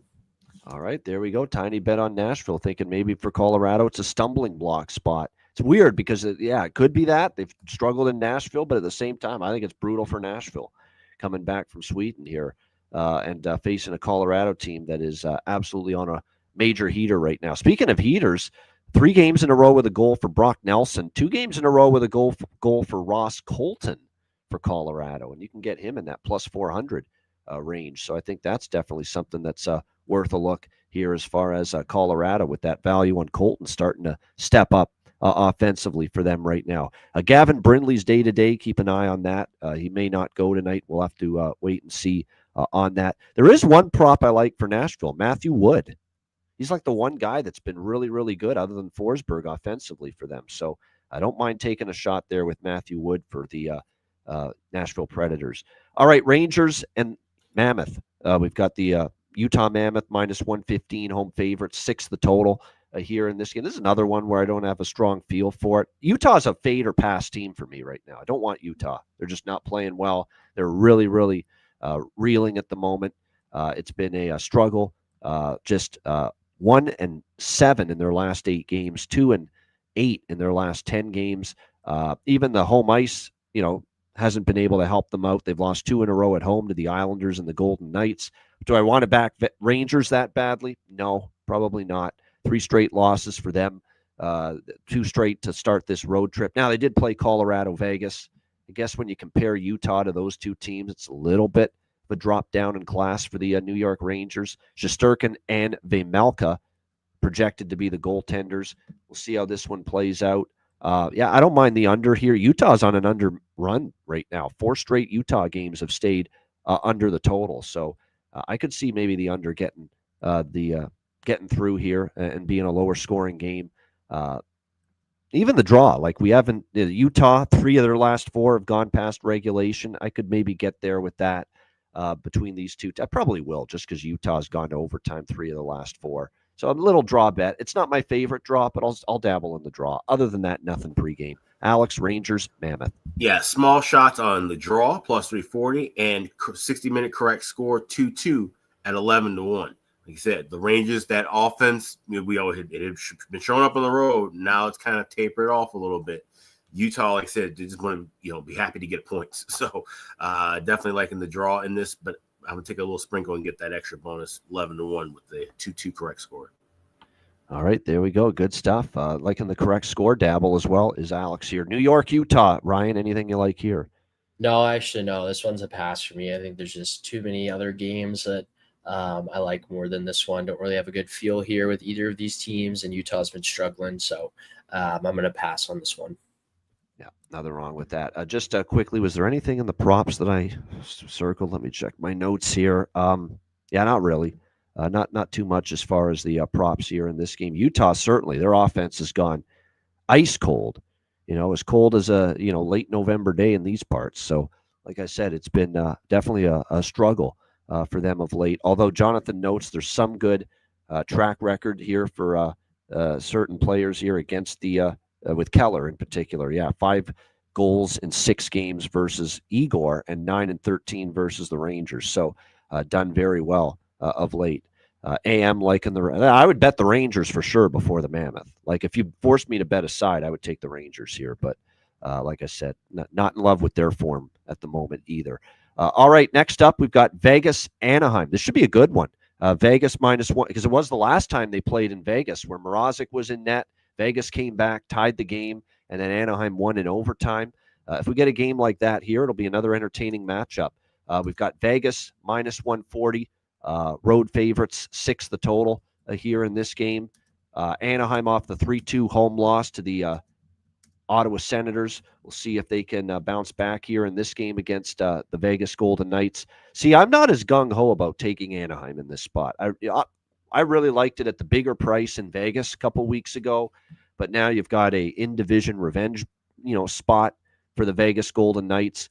All right, there we go. Tiny bet on Nashville, thinking maybe for Colorado it's a stumbling block spot. It's weird because it could be that they've struggled in Nashville, but at the same time, I think it's brutal for Nashville coming back from Sweden here. And facing a Colorado team that is absolutely on a major heater right now. Speaking of heaters, 3 games in a row with a goal for Brock Nelson, 2 games in a row with a goal for Ross Colton for Colorado, and you can get him in that plus 400 range. So I think that's definitely something that's worth a look here as far as Colorado, with that value on Colton starting to step up offensively for them right now. Gavin Brindley's day-to-day, keep an eye on that. He may not go tonight. We'll have to wait and see on that. There is one prop I like for Nashville, Matthew Wood. He's like the one guy that's been really, really good other than Forsberg offensively for them. So I don't mind taking a shot there with Matthew Wood for the Nashville Predators. All right, Rangers and Mammoth. We've got the Utah Mammoth minus 115, home favorite, 6 the total here in this game. This is another one where I don't have a strong feel for it. Utah's a fade or pass team for me right now. I don't want Utah. They're just not playing well. They're really, really reeling at the moment. It's been a struggle. 1-7 in their last 8 games, 2-8 in their last 10 games. Even the home ice, hasn't been able to help them out. They've lost 2 in a row at home to the Islanders and the Golden Knights. Do I want to back Rangers that badly? No, probably not. 3 straight losses for them, 2 straight to start this road trip. Now, they did play Colorado, Vegas. I guess when you compare Utah to those 2 teams, it's a little bit of a drop down in class for the New York Rangers. Shesterkin and Vejmelka projected to be the goaltenders. We'll see how this one plays out. I don't mind the under here. Utah's on an under run right now. 4 straight Utah games have stayed under the total. So I could see maybe the under getting getting through here and being a lower scoring game. Even the draw, like we haven't, Utah, 3 of their last 4 have gone past regulation. I could maybe get there with that between these 2. I probably will, just because Utah's gone to overtime 3 of the last 4. So a little draw bet. It's not my favorite draw, but I'll dabble in the draw. Other than that, nothing pregame. Alex, Rangers, Mammoth. Yeah, small shots on the draw, plus 340, and 60-minute correct score, 2-2 at 11-1. Like you said, the Rangers, that offense, we always it had been showing up on the road. Now it's kind of tapered off a little bit. Utah, like I said, they just want to be happy to get points. So definitely liking the draw in this, but I would take a little sprinkle and get that extra bonus, 11-1 with the 2-2 correct score. All right, there we go. Good stuff. Liking the correct score dabble as well is Alex here. New York, Utah. Ryan, anything you like here? No, actually, no. This one's a pass for me. I think there's just too many other games that I like more than this one. Don't really have a good feel here with either of these teams, and Utah's been struggling. So I'm going to pass on this one. Yeah, nothing wrong with that. Just quickly, was there anything in the props that I circled? Let me check my notes here. Not really. Not too much as far as the props here in this game. Utah, certainly, their offense has gone ice cold. As cold as a late November day in these parts. So, like I said, it's been definitely a struggle for them of late. Although Jonathan notes there's some good track record here for certain players here against the with Keller in particular. Yeah, 5 goals in 6 games versus Igor and 9-13 versus the Rangers. So done very well of late. AM liking I would bet the Rangers for sure before the Mammoth. Like if you forced me to bet a side, I would take the Rangers here. But like I said, not in love with their form at the moment either. All right, next up we've got Vegas Anaheim. This should be a good one. Vegas -1 because it was the last time they played in Vegas where Mrazek was in net. Vegas came back, tied the game, and then Anaheim won in overtime. If we get a game like that here, it'll be another entertaining matchup. We've got Vegas -140, road favorites, 6 the total here in this game. Anaheim off the 3-2 home loss to the Ottawa Senators. We'll see if they can bounce back here in this game against the Vegas Golden Knights. See, I'm not as gung-ho about taking Anaheim in this spot. I really liked it at the bigger price in Vegas a couple weeks ago, but now you've got a in-division revenge, spot for the Vegas Golden Knights,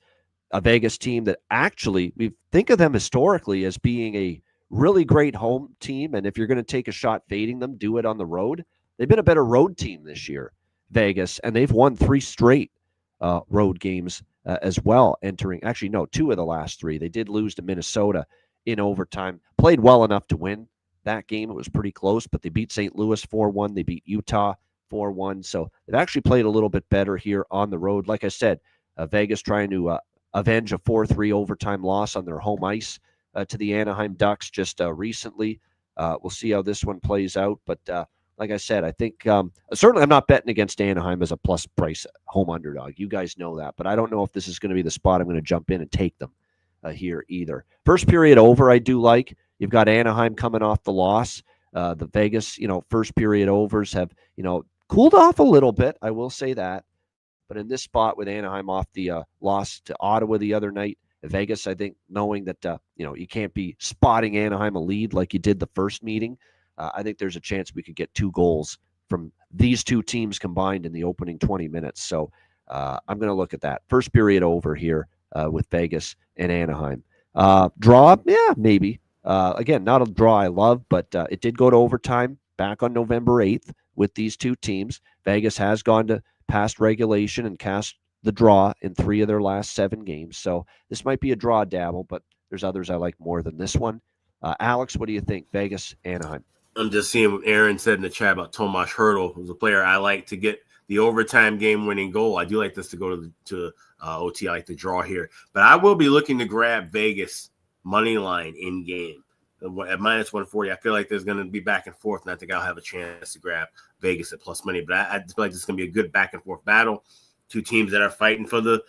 a Vegas team that actually we think of them historically as being a really great home team, and if you're going to take a shot fading them, do it on the road. They've been a better road team this year, Vegas, and they've won 3 straight road games as well, entering, actually, no, 2 of the last 3. They did lose to Minnesota in overtime, played well enough to win that game. It was pretty close, but they beat St. Louis 4-1. They beat Utah 4-1. So they've actually played a little bit better here on the road. Like I said, Vegas trying to avenge a 4-3 overtime loss on their home ice to the Anaheim Ducks just recently. We'll see how this one plays out. But like I said, I think certainly I'm not betting against Anaheim as a plus price home underdog. You guys know that. But I don't know if this is going to be the spot I'm going to jump in and take them here either. First period over, I do like. You've got Anaheim coming off the loss. The Vegas, first period overs have, cooled off a little bit. I will say that. But in this spot with Anaheim off the loss to Ottawa the other night, Vegas, I think, knowing that, you can't be spotting Anaheim a lead like you did the first meeting, I think there's a chance we could get 2 goals from these 2 teams combined in the opening 20 minutes. So I'm going to look at that. First period over here with Vegas and Anaheim. Draw, yeah, maybe. Again, not a draw I love, but it did go to overtime back on November 8th with these 2 teams. Vegas has gone to past regulation and cast the draw in 3 of their last 7 games. So this might be a draw dabble, but there's others I like more than this one. Alex, what do you think? Vegas, Anaheim. I'm just seeing what Aaron said in the chat about Tomas Hertl, who's a player I like to get the overtime game-winning goal. I do like this to go to OT. I like the draw here. But I will be looking to grab Vegas money line in game at minus 140. I feel like there's going to be back and forth, and I think I'll have a chance to grab Vegas at plus money. But I feel like this is going to be a good back and forth battle. 2 teams that are fighting for the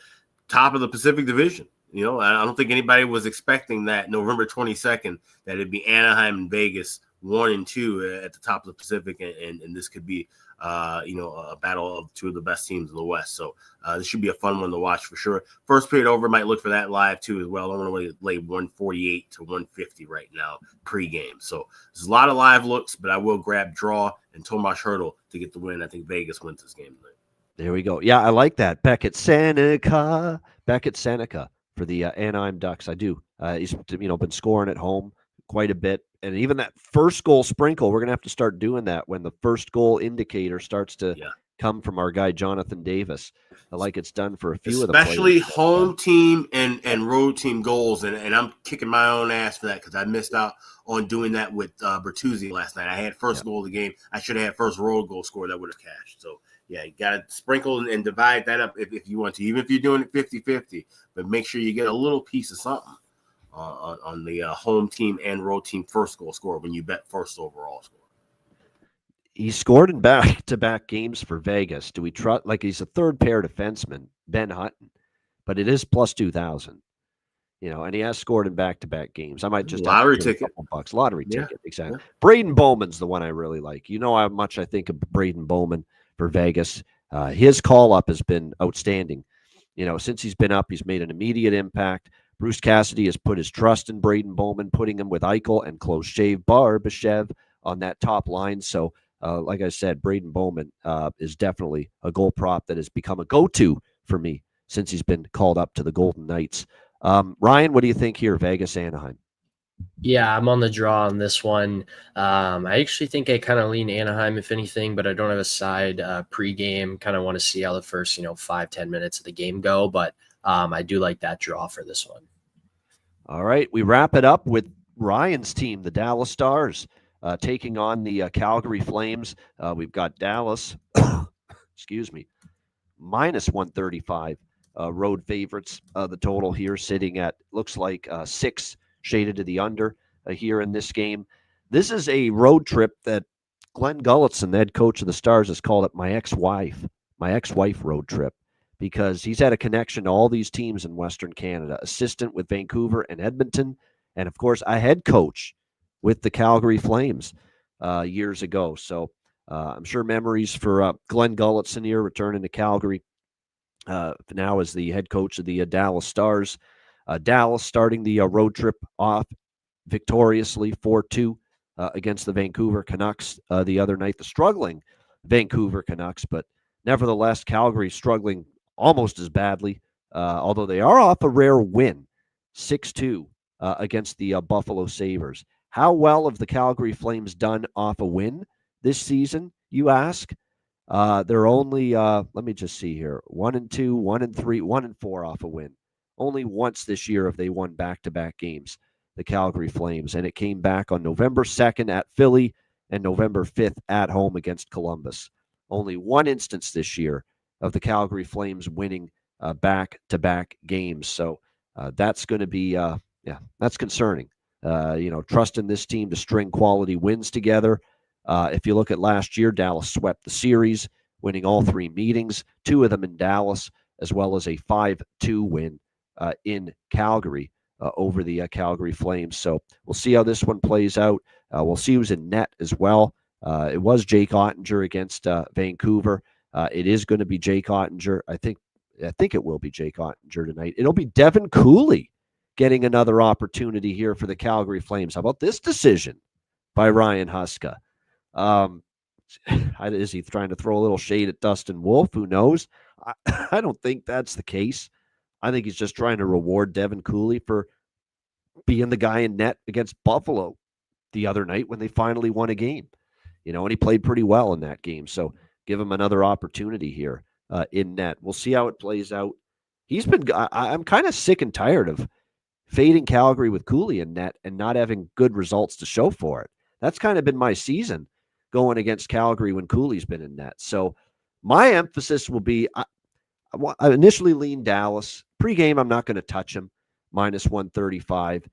top of the Pacific Division. I don't think anybody was expecting that November 22nd that it'd be Anaheim and Vegas 1 and 2 at the top of the Pacific, and this could be a battle of 2 of the best teams in the West. So this should be a fun one to watch for sure. First period over, might look for that live too as well. I don't want to lay 148 to 150 right now pregame. So there's a lot of live looks, but I will grab draw and Tomas Hertl to get the win. I think Vegas wins this game tonight. There we go. Yeah, I like that. Beckett Seneca for the Anaheim Ducks. I do. He's been scoring at home quite a bit. And even that first goal sprinkle, we're going to have to start doing that when the first goal indicator starts to come from our guy, Jonathan Davis, like it's done for a few of the players. Especially home team and road team goals. And I'm kicking my own ass for that because I missed out on doing that with Bertuzzi last night. I had first goal of the game. I should have had first road goal score that would have cashed. So, yeah, you got to sprinkle and divide that up if you want to, even if you're doing it 50-50. But make sure you get a little piece of something on the home team and road team first goal score when you bet first overall score. He scored in back-to-back games for Vegas. Do we trust? Like, he's a third pair defenseman, Ben Hutton, but it is plus 2,000. And he has scored in back-to-back games. I might just lottery ticket, $2 lottery ticket, exactly. Yeah. Braden Bowman's the one I really like. You know how much I think of Braden Bowman for Vegas. His call-up has been outstanding. Since he's been up, he's made an immediate impact. Bruce Cassidy has put his trust in Braden Bowman, putting him with Eichel and close-shave Barbashev on that top line. So, like I said, Braden Bowman is definitely a goal prop that has become a go-to for me since he's been called up to the Golden Knights. Ryan, what do you think here, Vegas, Anaheim? Yeah, I'm on the draw on this one. I actually think I kind of lean Anaheim, if anything, but I don't have a side pregame. Kind of want to see how the first, 5-10 minutes of the game go. But I do like that draw for this one. All right, we wrap it up with Ryan's team, the Dallas Stars, taking on the Calgary Flames. We've got Dallas, minus 135 road favorites. The total here sitting at, looks like 6 shaded to the under here in this game. This is a road trip that Glenn Gulletson, the head coach of the Stars, has called it my ex-wife road trip, because he's had a connection to all these teams in Western Canada, assistant with Vancouver and Edmonton, and of course a head coach with the Calgary Flames years ago. So I'm sure memories for Glenn Gulletson here returning to Calgary now as the head coach of the Dallas Stars. Dallas starting the road trip off victoriously 4-2 against the Vancouver Canucks the other night. The struggling Vancouver Canucks, but nevertheless, Calgary struggling almost as badly, although they are off a rare win, 6-2 against the Buffalo Sabres. How well have the Calgary Flames done off a win this season, you ask? They're only, let me just see here, 1-2, 1-3, 1-4 off a win. Only once this year have they won back-to-back games, the Calgary Flames, and it came back on November 2nd at Philly and November 5th at home against Columbus. Only one instance this year of the Calgary Flames winning back-to-back games. So that's going to be, that's concerning. Trusting this team to string quality wins together. If you look at last year, Dallas swept the series, winning all 3 meetings, 2 of them in Dallas, as well as a 5-2 win in Calgary over the Calgary Flames. So we'll see how this one plays out. We'll see who's in net as well. It was Jake Ottinger against Vancouver. It is going to be Jake Ottinger. I think it will be Jake Ottinger tonight. It'll be Devin Cooley getting another opportunity here for the Calgary Flames. How about this decision by Ryan Huska? Is he trying to throw a little shade at Dustin Wolf? Who knows? I don't think that's the case. I think he's just trying to reward Devin Cooley for being the guy in net against Buffalo the other night when they finally won a game. And he played pretty well in that game. So give him another opportunity here in net. We'll see how it plays out. I'm kind of sick and tired of fading Calgary with Cooley in net and not having good results to show for it. That's kind of been my season going against Calgary when Cooley's been in net. So my emphasis will be, I initially lean Dallas. Pre-game, I'm not going to touch him, -135.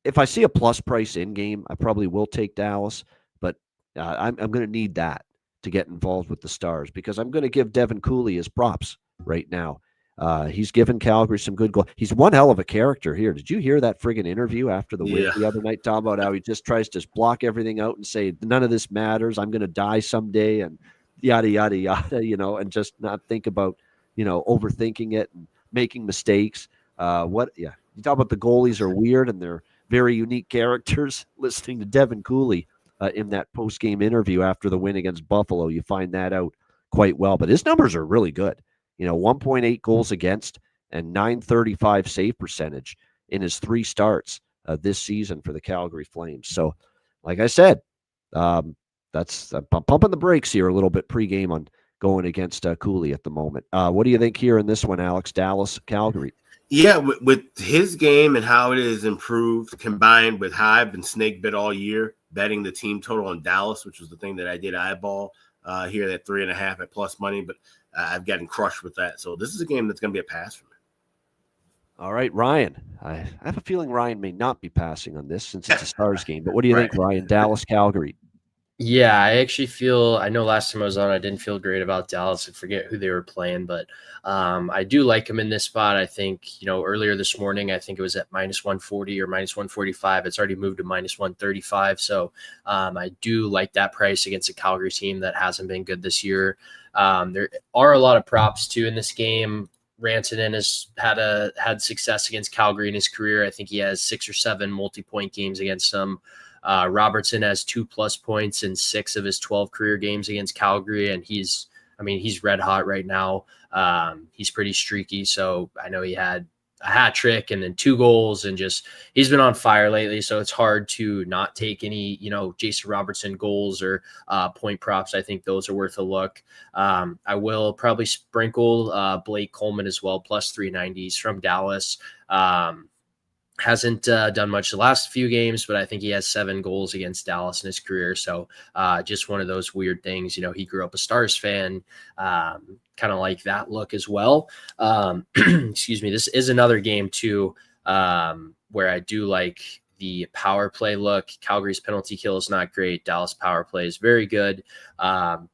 If I see a plus price in-game, I probably will take Dallas, but I'm going to need that to get involved with the Stars because I'm going to give Devin Cooley his props right now. He's given Calgary some good goals. He's one hell of a character here. Did you hear that friggin' interview after the win the other night, talking about how he just tries to block everything out and say, none of this matters. I'm going to die someday and yada, yada, yada, and just not think about, overthinking it and making mistakes. You talk about the goalies are weird and they're very unique characters. Listening to Devin Cooley in that post-game interview after the win against Buffalo, you find that out quite well. But his numbers are really good. 1.8 goals against and .935 save percentage in his 3 starts this season for the Calgary Flames. So, like I said, I'm pumping the brakes here a little bit pregame on going against Cooley at the moment. What do you think here in this one, Alex? Dallas, Calgary? Yeah, with his game and how it is improved, combined with how I've been snake bit all year, betting the team total on Dallas, which was the thing that I did eyeball here, that 3.5 at plus money, but I've gotten crushed with that. So this is a game that's going to be a pass for me. All right, Ryan. I have a feeling Ryan may not be passing on this since it's a Stars game, but what do you think, Ryan? Dallas, Calgary? Yeah, I actually I know last time I was on, I didn't feel great about Dallas. I forget who they were playing, but I do like them in this spot. I think, earlier this morning, I think it was at -140 or -145. It's already moved to -135. So I do like that price against a Calgary team that hasn't been good this year. There are a lot of props too in this game. Rantanen has had success against Calgary in his career. I think he has 6 or 7 multi-point games against them. Robertson has 2+ points in 6 of his 12 career games against Calgary, and he's red hot right now. He's pretty streaky, so I know he had a hat trick and then 2 goals, and he's been on fire lately. So it's hard to not take any, Jason Robertson goals or point props. I think those are worth a look. I will probably sprinkle Blake Coleman as well, +390s from Dallas. Hasn't done much the last few games, but I think he has 7 goals against Dallas in his career. So just one of those weird things. He grew up a Stars fan, kind of like that look as well. Excuse me. This is another game too, where I do like the power play look. Calgary's penalty kill is not great. Dallas power play is very good.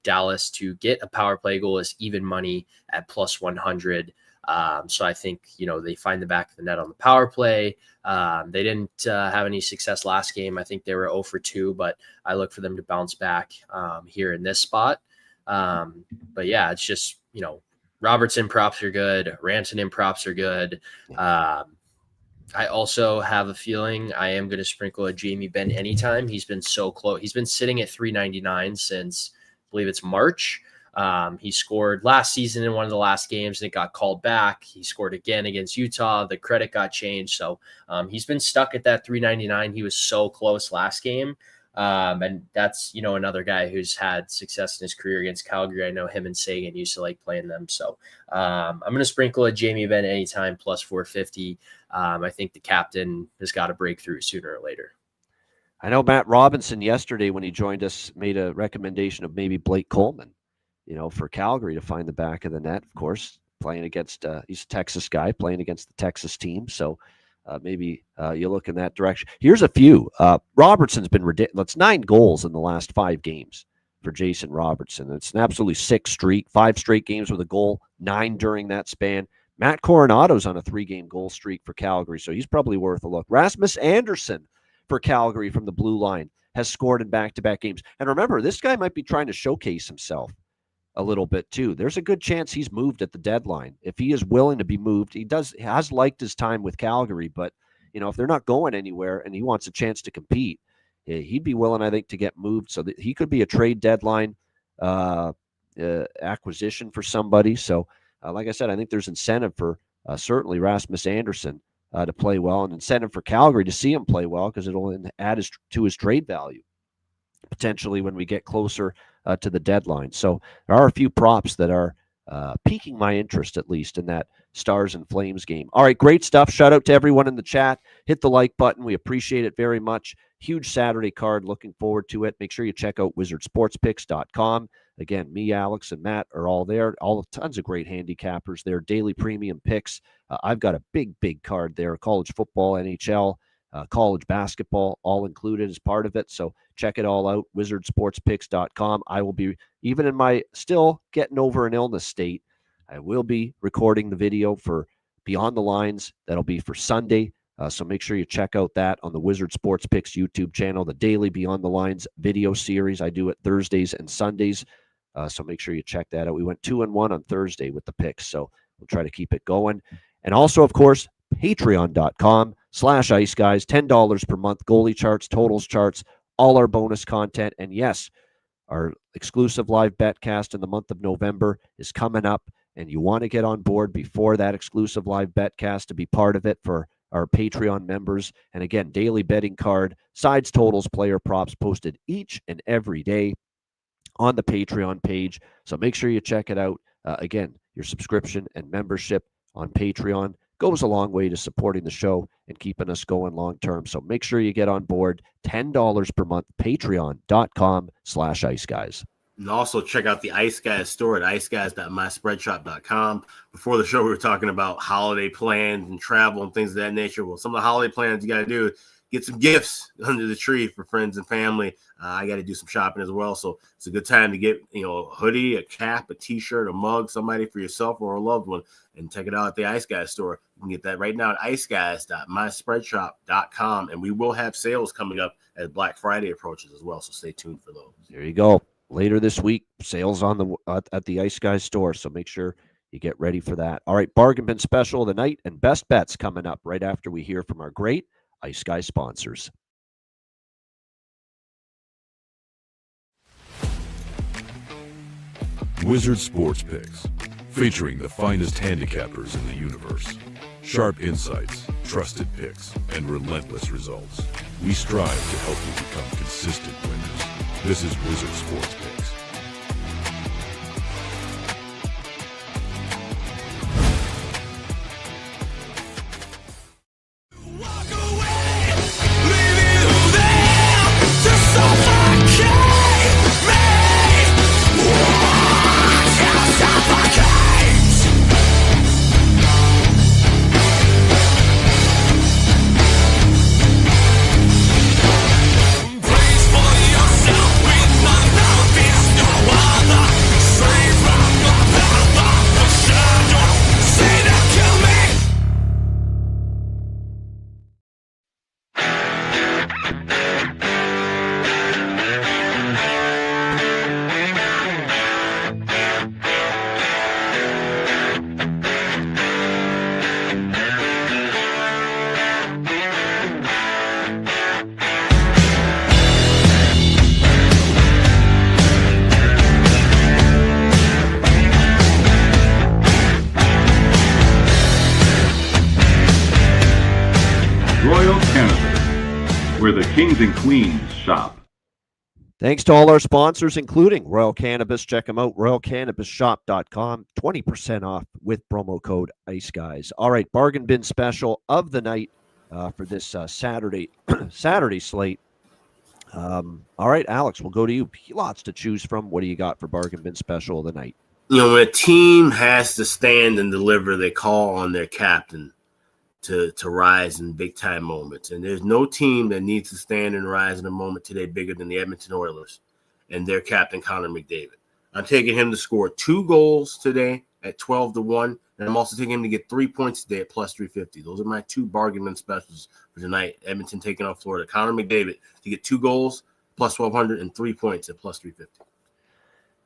Dallas to get a power play goal is even money at +100. So I think, they find the back of the net on the power play. They didn't have any success last game. I think they were 0 for 2, but I look for them to bounce back here in this spot. But yeah, it's just, Robertson props are good. Rantanen props are good. I also have a feeling I am going to sprinkle a Jamie Benn anytime. He's been so close. He's been sitting at 399 since, I believe it's March. He scored last season in one of the last games and it got called back. He scored again against Utah. The credit got changed. So he's been stuck at that 399. He was so close last game. And that's, another guy who's had success in his career against Calgary. I know him and Sagan used to like playing them. So I'm going to sprinkle a Jamie Benn anytime plus 450. I think the captain has got to break through sooner or later. I know Matt Robinson yesterday when he joined us made a recommendation of maybe Blake Coleman, for Calgary to find the back of the net, of course, playing against, he's a Texas guy playing against the Texas team. So maybe you look in that direction. Here's a few. Robertson's been ridiculous. It's 9 goals in the last 5 games for Jason Robertson. It's an absolutely 5 straight games with a goal, 9 during that span. Matt Coronado's on a 3-game goal streak for Calgary, so he's probably worth a look. Rasmus Andersson for Calgary from the blue line has scored in back-to-back games. And remember, this guy might be trying to showcase himself a little bit too. There's a good chance he's moved at the deadline. If he is willing to be moved, he has liked his time with Calgary, but if they're not going anywhere and he wants a chance to compete, he'd be willing, I think, to get moved so that he could be a trade deadline acquisition for somebody. So like I said, I think there's incentive for certainly Rasmus Andersson to play well, and incentive for Calgary to see him play well because it'll add to his trade value potentially when we get closer to the deadline. So there are a few props that are piquing my interest, at least in that Stars and Flames game. All right, great stuff. Shout out to everyone in the chat. Hit the like button. We appreciate it very much. Huge Saturday card. Looking forward to it. Make sure you check out wizardsportspicks.com. Again, me, Alex, and Matt are all there. Tons of great handicappers there. Daily premium picks. I've got a big card there. College football, NHL, college basketball, all included as part of it. So check it all out, wizardsportspicks.com. I will be, even in my still getting over an illness state, I will be recording the video for Beyond the Lines. That'll be for Sunday. So make sure you check out that on the Wizard Sports Picks YouTube channel, the daily Beyond the Lines video series. I do it Thursdays and Sundays. So make sure you check that out. We went 2-1 on Thursday with the picks, so we'll try to keep it going. And also, of course, patreon.com/Ice Guys, $10 per month, goalie charts, totals charts, all our bonus content. And yes, our exclusive live betcast in the month of November is coming up, and you want to get on board before that exclusive live betcast to be part of it for our Patreon members. And again, daily betting card, sides, totals, player props posted each and every day on the Patreon page. So make sure you check it out. Again, your subscription and membership on Patreon goes a long way to supporting the show and keeping us going long term. So make sure you get on board. $10 per month, patreon.com/Ice Guys. And also check out the Ice Guys store at iceguys.myspreadshop.com. Before the show, we were talking about holiday plans and travel and things of that nature. Well, some of the holiday plans you got to do is get some gifts under the tree for friends and family. I got to do some shopping as well. So it's a good time to get, a hoodie, a cap, a t-shirt, a mug, somebody for yourself or a loved one, and check it out at the Ice Guys store. You can get that right now at iceguys.myspreadshop.com. And we will have sales coming up as Black Friday approaches as well. So stay tuned for those. There you go. Later this week, sales on at the Ice Guys store. So make sure you get ready for that. All right, bargain bin special of the night and best bets coming up right after we hear from our great Ice Guys sponsors. Wizard Sports Picks, featuring the finest handicappers in the universe. Sharp insights, trusted picks, and relentless results. We strive to help you become consistent winners. This is Wizard Sports Picks. Please for yourself with my love. Royal Cannabis, where the kings and queens shop. Thanks to all our sponsors, including Royal Cannabis. Check them out, royalcannabisshop.com. 20% off with promo code IceGuys. All right, bargain bin special of the night for this Saturday slate. All right, Alex, we'll go to you. Lots to choose from. What do you got for bargain bin special of the night? You know, when a team has to stand and deliver, they call on their captain to rise in big-time moments. And there's no team that needs to stand and rise in a moment today bigger than the Edmonton Oilers and their captain, Connor McDavid. I'm taking him to score 2 goals today at 12-1, and I'm also taking him to get 3 points today at plus 350. Those are my 2 bargain bin specials for tonight. Edmonton taking on Florida. Connor McDavid to get 2 goals, plus 1,200, and 3 points at plus 350.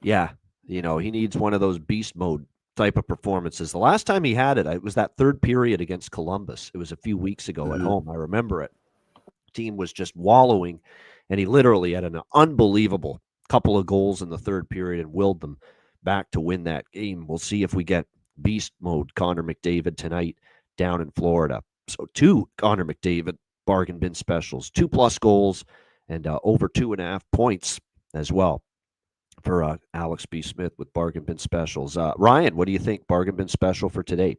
Yeah, you know, he needs one of those beast mode type of performances. The last time he had it was that third period against Columbus. It was a few weeks ago at home. I remember it. The team was just wallowing, and he literally had an unbelievable couple of goals in the third period and willed them back to win that game. We'll see if we get beast mode Connor McDavid tonight down in Florida. So 2 Connor McDavid bargain bin specials, 2+ goals and over 2.5 points as well for Alex B. Smith with bargain bin specials. Ryan, what do you think bargain bin special for today?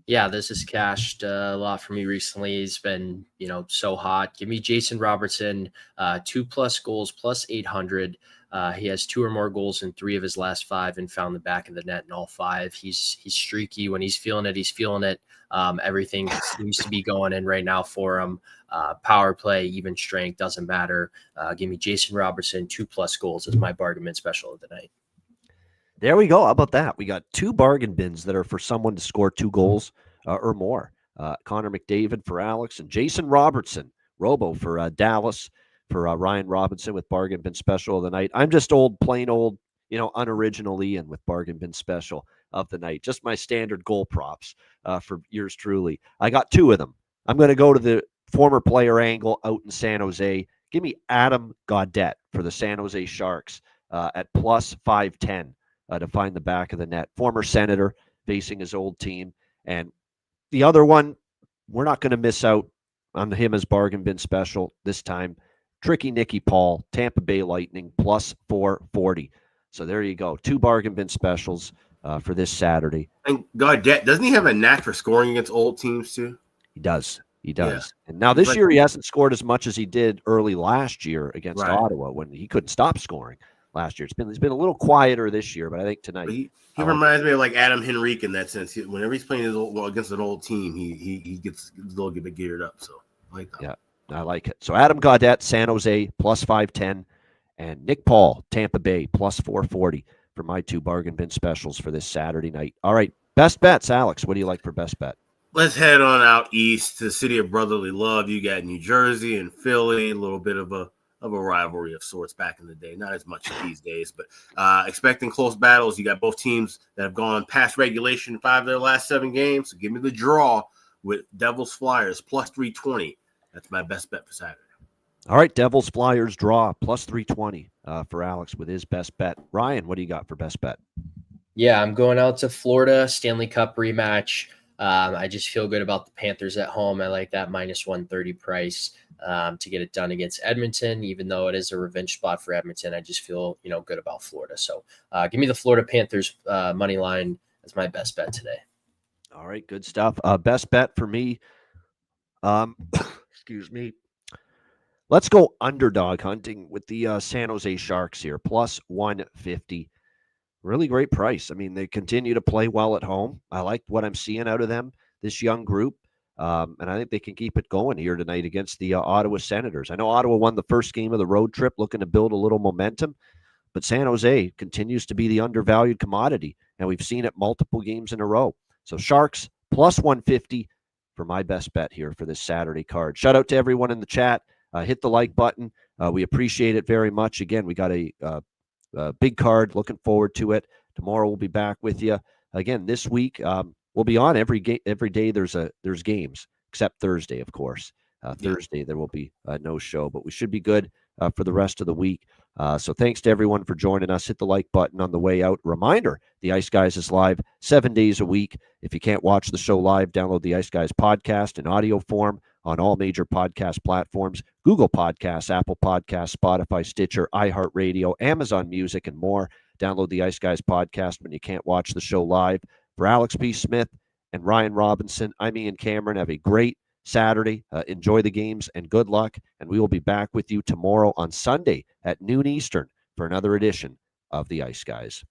Yeah, this has cashed a lot for me recently. He's been, so hot. Give me Jason Robertson, 2+ goals, plus 800. He has 2 or more goals in 3 of his last 5 and found the back of the net in all 5. He's streaky. When he's feeling it, he's feeling it. Everything seems to be going in right now for him. Power play, even strength, doesn't matter. Give me Jason Robertson, 2+ goals as my bargain bin special of the night. There we go. How about that? We got 2 bargain bins that are for someone to score 2 goals or more. Connor McDavid for Alex and Jason Robertson, Robo for Dallas, for Ryan Robinson with bargain bin special of the night. I'm just plain old, unoriginal Ian with bargain bin special of the night. Just my standard goal props for yours truly. I got 2 of them. I'm going to go to the former player angle out in San Jose. Give me Adam Gaudette for the San Jose Sharks at plus 510. To find the back of the net. Former Senator facing his old team. And the other one, we're not going to miss out on him as bargain bin special this time. Tricky Nicky Paul, Tampa Bay Lightning, plus 440. So there you go. 2 bargain bin specials for this Saturday. And Gaudette, doesn't he have a knack for scoring against old teams too? He does. Yeah. And now this year he hasn't scored as much as he did early last year against Ottawa when he couldn't stop scoring. Last year, he's been a little quieter this year, but I think tonight he reminds me of like Adam Henrique in that sense. Whenever he's playing against an old team, he gets a little bit geared up. So I like that. Yeah, I like it. So Adam Gaudette, San Jose, plus 510, and Nick Paul, Tampa Bay, plus 440 for my 2 bargain bin specials for this Saturday night. All right, best bets, Alex. What do you like for best bet? Let's head on out east to the city of brotherly love. You got New Jersey and Philly, a little bit of a rivalry of sorts back in the day. Not as much these days, but expecting close battles. You got both teams that have gone past regulation 5 of their last 7 games. So give me the draw with Devils Flyers plus 320. That's my best bet for Saturday. All right, Devils Flyers draw plus 320 for Alex with his best bet. Ryan, what do you got for best bet? Yeah, I'm going out to Florida, Stanley Cup rematch. I just feel good about the Panthers at home. I like that minus 130 price to get it done against Edmonton. Even though it is a revenge spot for Edmonton, I just feel good about Florida. So give me the Florida Panthers money line as my best bet today. All right, good stuff. Best bet for me. Excuse me. Let's go underdog hunting with the San Jose Sharks here, plus 150. Really great price. I mean, they continue to play well at home. I like what I'm seeing out of them, this young group. And I think they can keep it going here tonight against the Ottawa Senators. I know Ottawa won the first game of the road trip, looking to build a little momentum. But San Jose continues to be the undervalued commodity. And we've seen it multiple games in a row. So Sharks, plus 150 for my best bet here for this Saturday card. Shout out to everyone in the chat. Hit the like button. We appreciate it very much. Again, we got a big card. Looking forward to it. Tomorrow we'll be back with you again. This week we'll be on every day. There's games except Thursday, of course. Thursday there will be no show, but we should be good for the rest of the week. So thanks to everyone for joining us. Hit the like button on the way out. Reminder: the Ice Guys is live 7 days a week. If you can't watch the show live, download the Ice Guys podcast in audio form on all major podcast platforms, Google Podcasts, Apple Podcasts, Spotify, Stitcher, iHeartRadio, Amazon Music, and more. Download the Ice Guys podcast when you can't watch the show live. For Alex B. Smith and Ryan Robinson, I'm Ian Cameron. Have a great Saturday. Enjoy the games and good luck. And we will be back with you tomorrow on Sunday at noon Eastern for another edition of the Ice Guys.